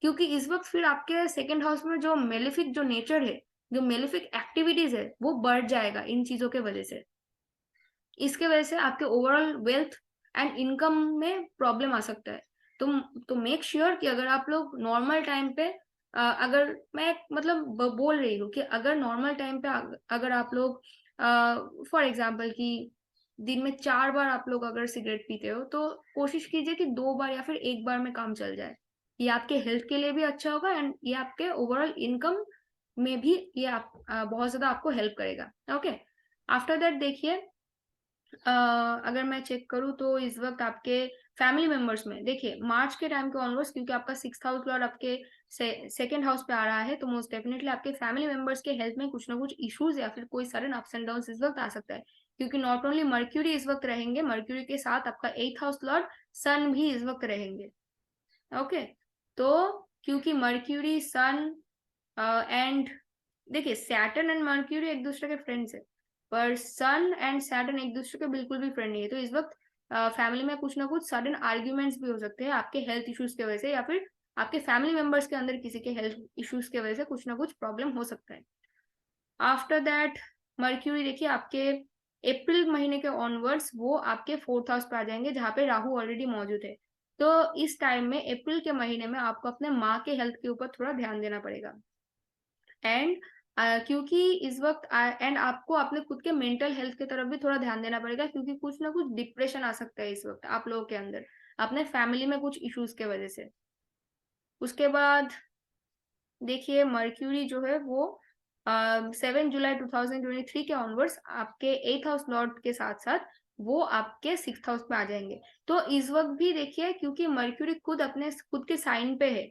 क्योंकि इस वक्त फिर आपके सेकेंड हाउस में जो मेलिफिक जो नेचर है, जो मेलिफिक एक्टिविटीज है, वो बढ़ जाएगा इन चीजों के वजह से। इसके वजह से आपके ओवरऑल वेल्थ एंड इनकम में प्रॉब्लम आ सकता है। तो मेक श्योर कि अगर आप लोग नॉर्मल टाइम पे अगर मैं मतलब बोल रही हूँ कि अगर नॉर्मल टाइम पे अगर आप लोग फॉर एग्जाम्पल कि दिन में 4 बार आप लोग अगर सिगरेट पीते हो, तो कोशिश कीजिए कि 2 बार या फिर 1 बार में काम चल जाए। ये आपके हेल्थ के लिए भी अच्छा होगा एंड ये आपके ओवरऑल इनकम में भी ये बहुत ज्यादा आपको हेल्प करेगा। ओके, आफ्टर दैट देखिए अगर मैं चेक करूँ तो इस वक्त आपके फैमिली मेंबर्स में देखिए मार्च के टाइम के ऑनवर्ड्स, क्योंकि आपका 6th हाउस लॉर्ड आपके सेकेंड हाउस पे आ रहा है, तो मोस्ट डेफिनेटली आपके फैमिली मेंबर्स के हेल्थ में कुछ ना कुछ इश्यूज या फिर कोई सडन अप्स एंड डाउन इस वक्त आ सकता है। क्योंकि नॉट ओनली मर्क्यूरी इस वक्त रहेंगे, मर्क्यूरी के साथ आपका 8th हाउस लॉर्ड सन भी इस वक्त रहेंगे। ओके, तो क्योंकि मर्क्यूरी सन एंड देखिए सैटर्न एंड मर्क्यूरी एक दूसरे के फ्रेंड्स है, पर सन एंड सैटर्न एक दूसरे के बिल्कुल भी फ्रेंड नहीं है। तो इस वक्त फैमिली में कुछ ना कुछ सडन आर्ग्यूमेंट्स भी हो सकते हैं आपके हेल्थ इश्यूज की वजह से, या फिर आपके फैमिली मेंबर्स के अंदर किसी के हेल्थ इश्यूज की वजह से कुछ ना कुछ प्रॉब्लम हो सकता है। आफ्टर दैट मर्क्यूरी देखिए आपके अप्रैल महीने के ऑनवर्ड्स वो आपके 4th हाउस पे आ जाएंगे, जहाँ पे राहु ऑलरेडी मौजूद है। तो इस टाइम में अप्रैल के महीने में आपको अपने माँ के हेल्थ के ऊपर थोड़ा ध्यान देना पड़ेगा। एंड क्योंकि इस वक्त एंड आपको अपने खुद के मेंटल हेल्थ की तरफ भी थोड़ा ध्यान देना पड़ेगा, क्योंकि कुछ ना कुछ डिप्रेशन आ सकता है इस वक्त आप लोगों के अंदर अपने फैमिली में कुछ इश्यूज के वजह से। उसके बाद देखिए मर्क्यूरी जो है वो 7 जुलाई 2023 के ऑनवर्ड्स आपके 8th हाउस लॉर्ड के साथ साथ वो आपके 6th हाउस में आ जाएंगे। तो इस वक्त भी देखिए क्योंकि मर्क्यूरी खुद अपने खुद के साइन पे है,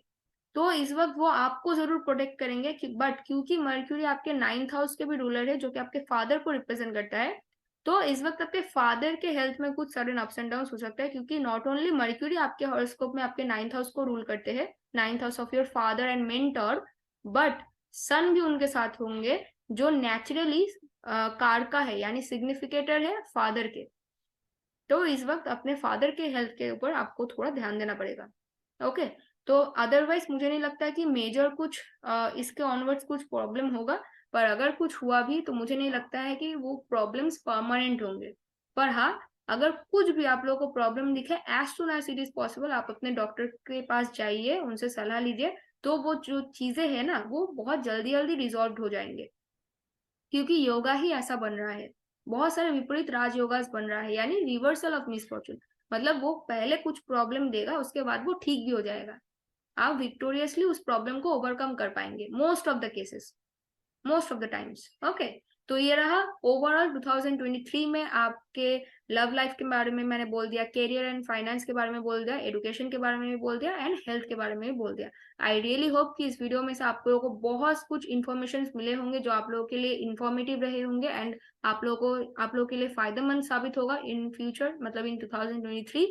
तो इस वक्त वो आपको जरूर प्रोटेक्ट करेंगे, बट क्योंकि मर्क्यूरी आपके 9th हाउस के भी रूलर है जो कि आपके फादर को रिप्रेजेंट करता है, तो इस वक्त आपके फादर के हेल्थ में कुछ सडन अप्स एंड डाउन हो सकता है। क्योंकि नॉट ओनली मर्क्यूरी आपके हॉरोस्कोप में आपके 9th हाउस को रूल करते हैं, 9th house of your father and mentor, but sun भी उनके साथ होंगे जो नेचुरली कारका है, यानी सिग्निफिकेटर है फादर के। तो इस वक्त अपने फादर के हेल्थ के ऊपर आपको थोड़ा ध्यान देना पड़ेगा। ओके, तो अदरवाइज मुझे नहीं लगता है कि मेजर कुछ इसके ऑनवर्ड्स कुछ प्रॉब्लम होगा। पर अगर कुछ हुआ भी तो मुझे नहीं लगता है कि वो प्रॉब्लम्स परमानेंट होंगे। पर हाँ, अगर कुछ भी आप लोगों को प्रॉब्लम दिखे, as soon as it is possible आप अपने डॉक्टर के पास जाइए, उनसे सलाह लीजिए। तो वो जो चीजें है ना, वो बहुत जल्दी जल्दी रिजॉल्व हो जाएंगे। क्योंकि योगा ही ऐसा बन रहा है, बहुत सारे विपरीत राजयोगास बन रहा है, यानी रिवर्सल ऑफ मिसफॉर्चून। मतलब वो पहले कुछ प्रॉब्लम देगा, उसके बाद वो ठीक भी हो जाएगा। आप विक्टोरियसली उस प्रॉब्लम को ओवरकम कर पाएंगे most of the cases, most of the times. Okay, तो ये रहा ओवरऑल 2023 में आपके लव लाइफ के बारे में मैंने बोल दिया, करियर एंड फाइनेंस के बारे में बोल दिया, एडुकेशन के बारे में भी बोल दिया, एंड हेल्थ के बारे में भी बोल दिया। आई रियली होप कि इस वीडियो में से आप लोगों को बहुत कुछ इन्फॉर्मेशन मिले होंगे जो आप लोगों के लिए इन्फॉर्मेटिव रहे होंगे, एंड आप लोगों के लिए फायदेमंद साबित होगा इन फ्यूचर, मतलब इन 2023।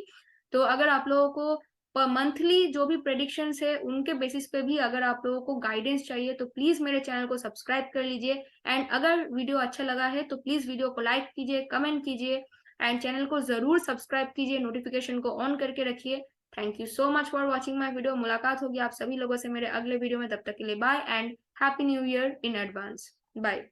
तो अगर आप लोगों को पर मंथली जो भी प्रेडिक्शंस है उनके बेसिस पे भी अगर आप लोगों को गाइडेंस चाहिए तो प्लीज मेरे चैनल को सब्सक्राइब कर लीजिए। एंड अगर वीडियो अच्छा लगा है तो प्लीज वीडियो को लाइक कीजिए, कमेंट कीजिए, एंड चैनल को जरूर सब्सक्राइब कीजिए, नोटिफिकेशन को ऑन करके रखिए। Thank you so much for watching my video. मुलाकात होगी आप सभी लोगों से मेरे अगले वीडियो में, तब तक के लिए bye and happy new year in advance. Bye.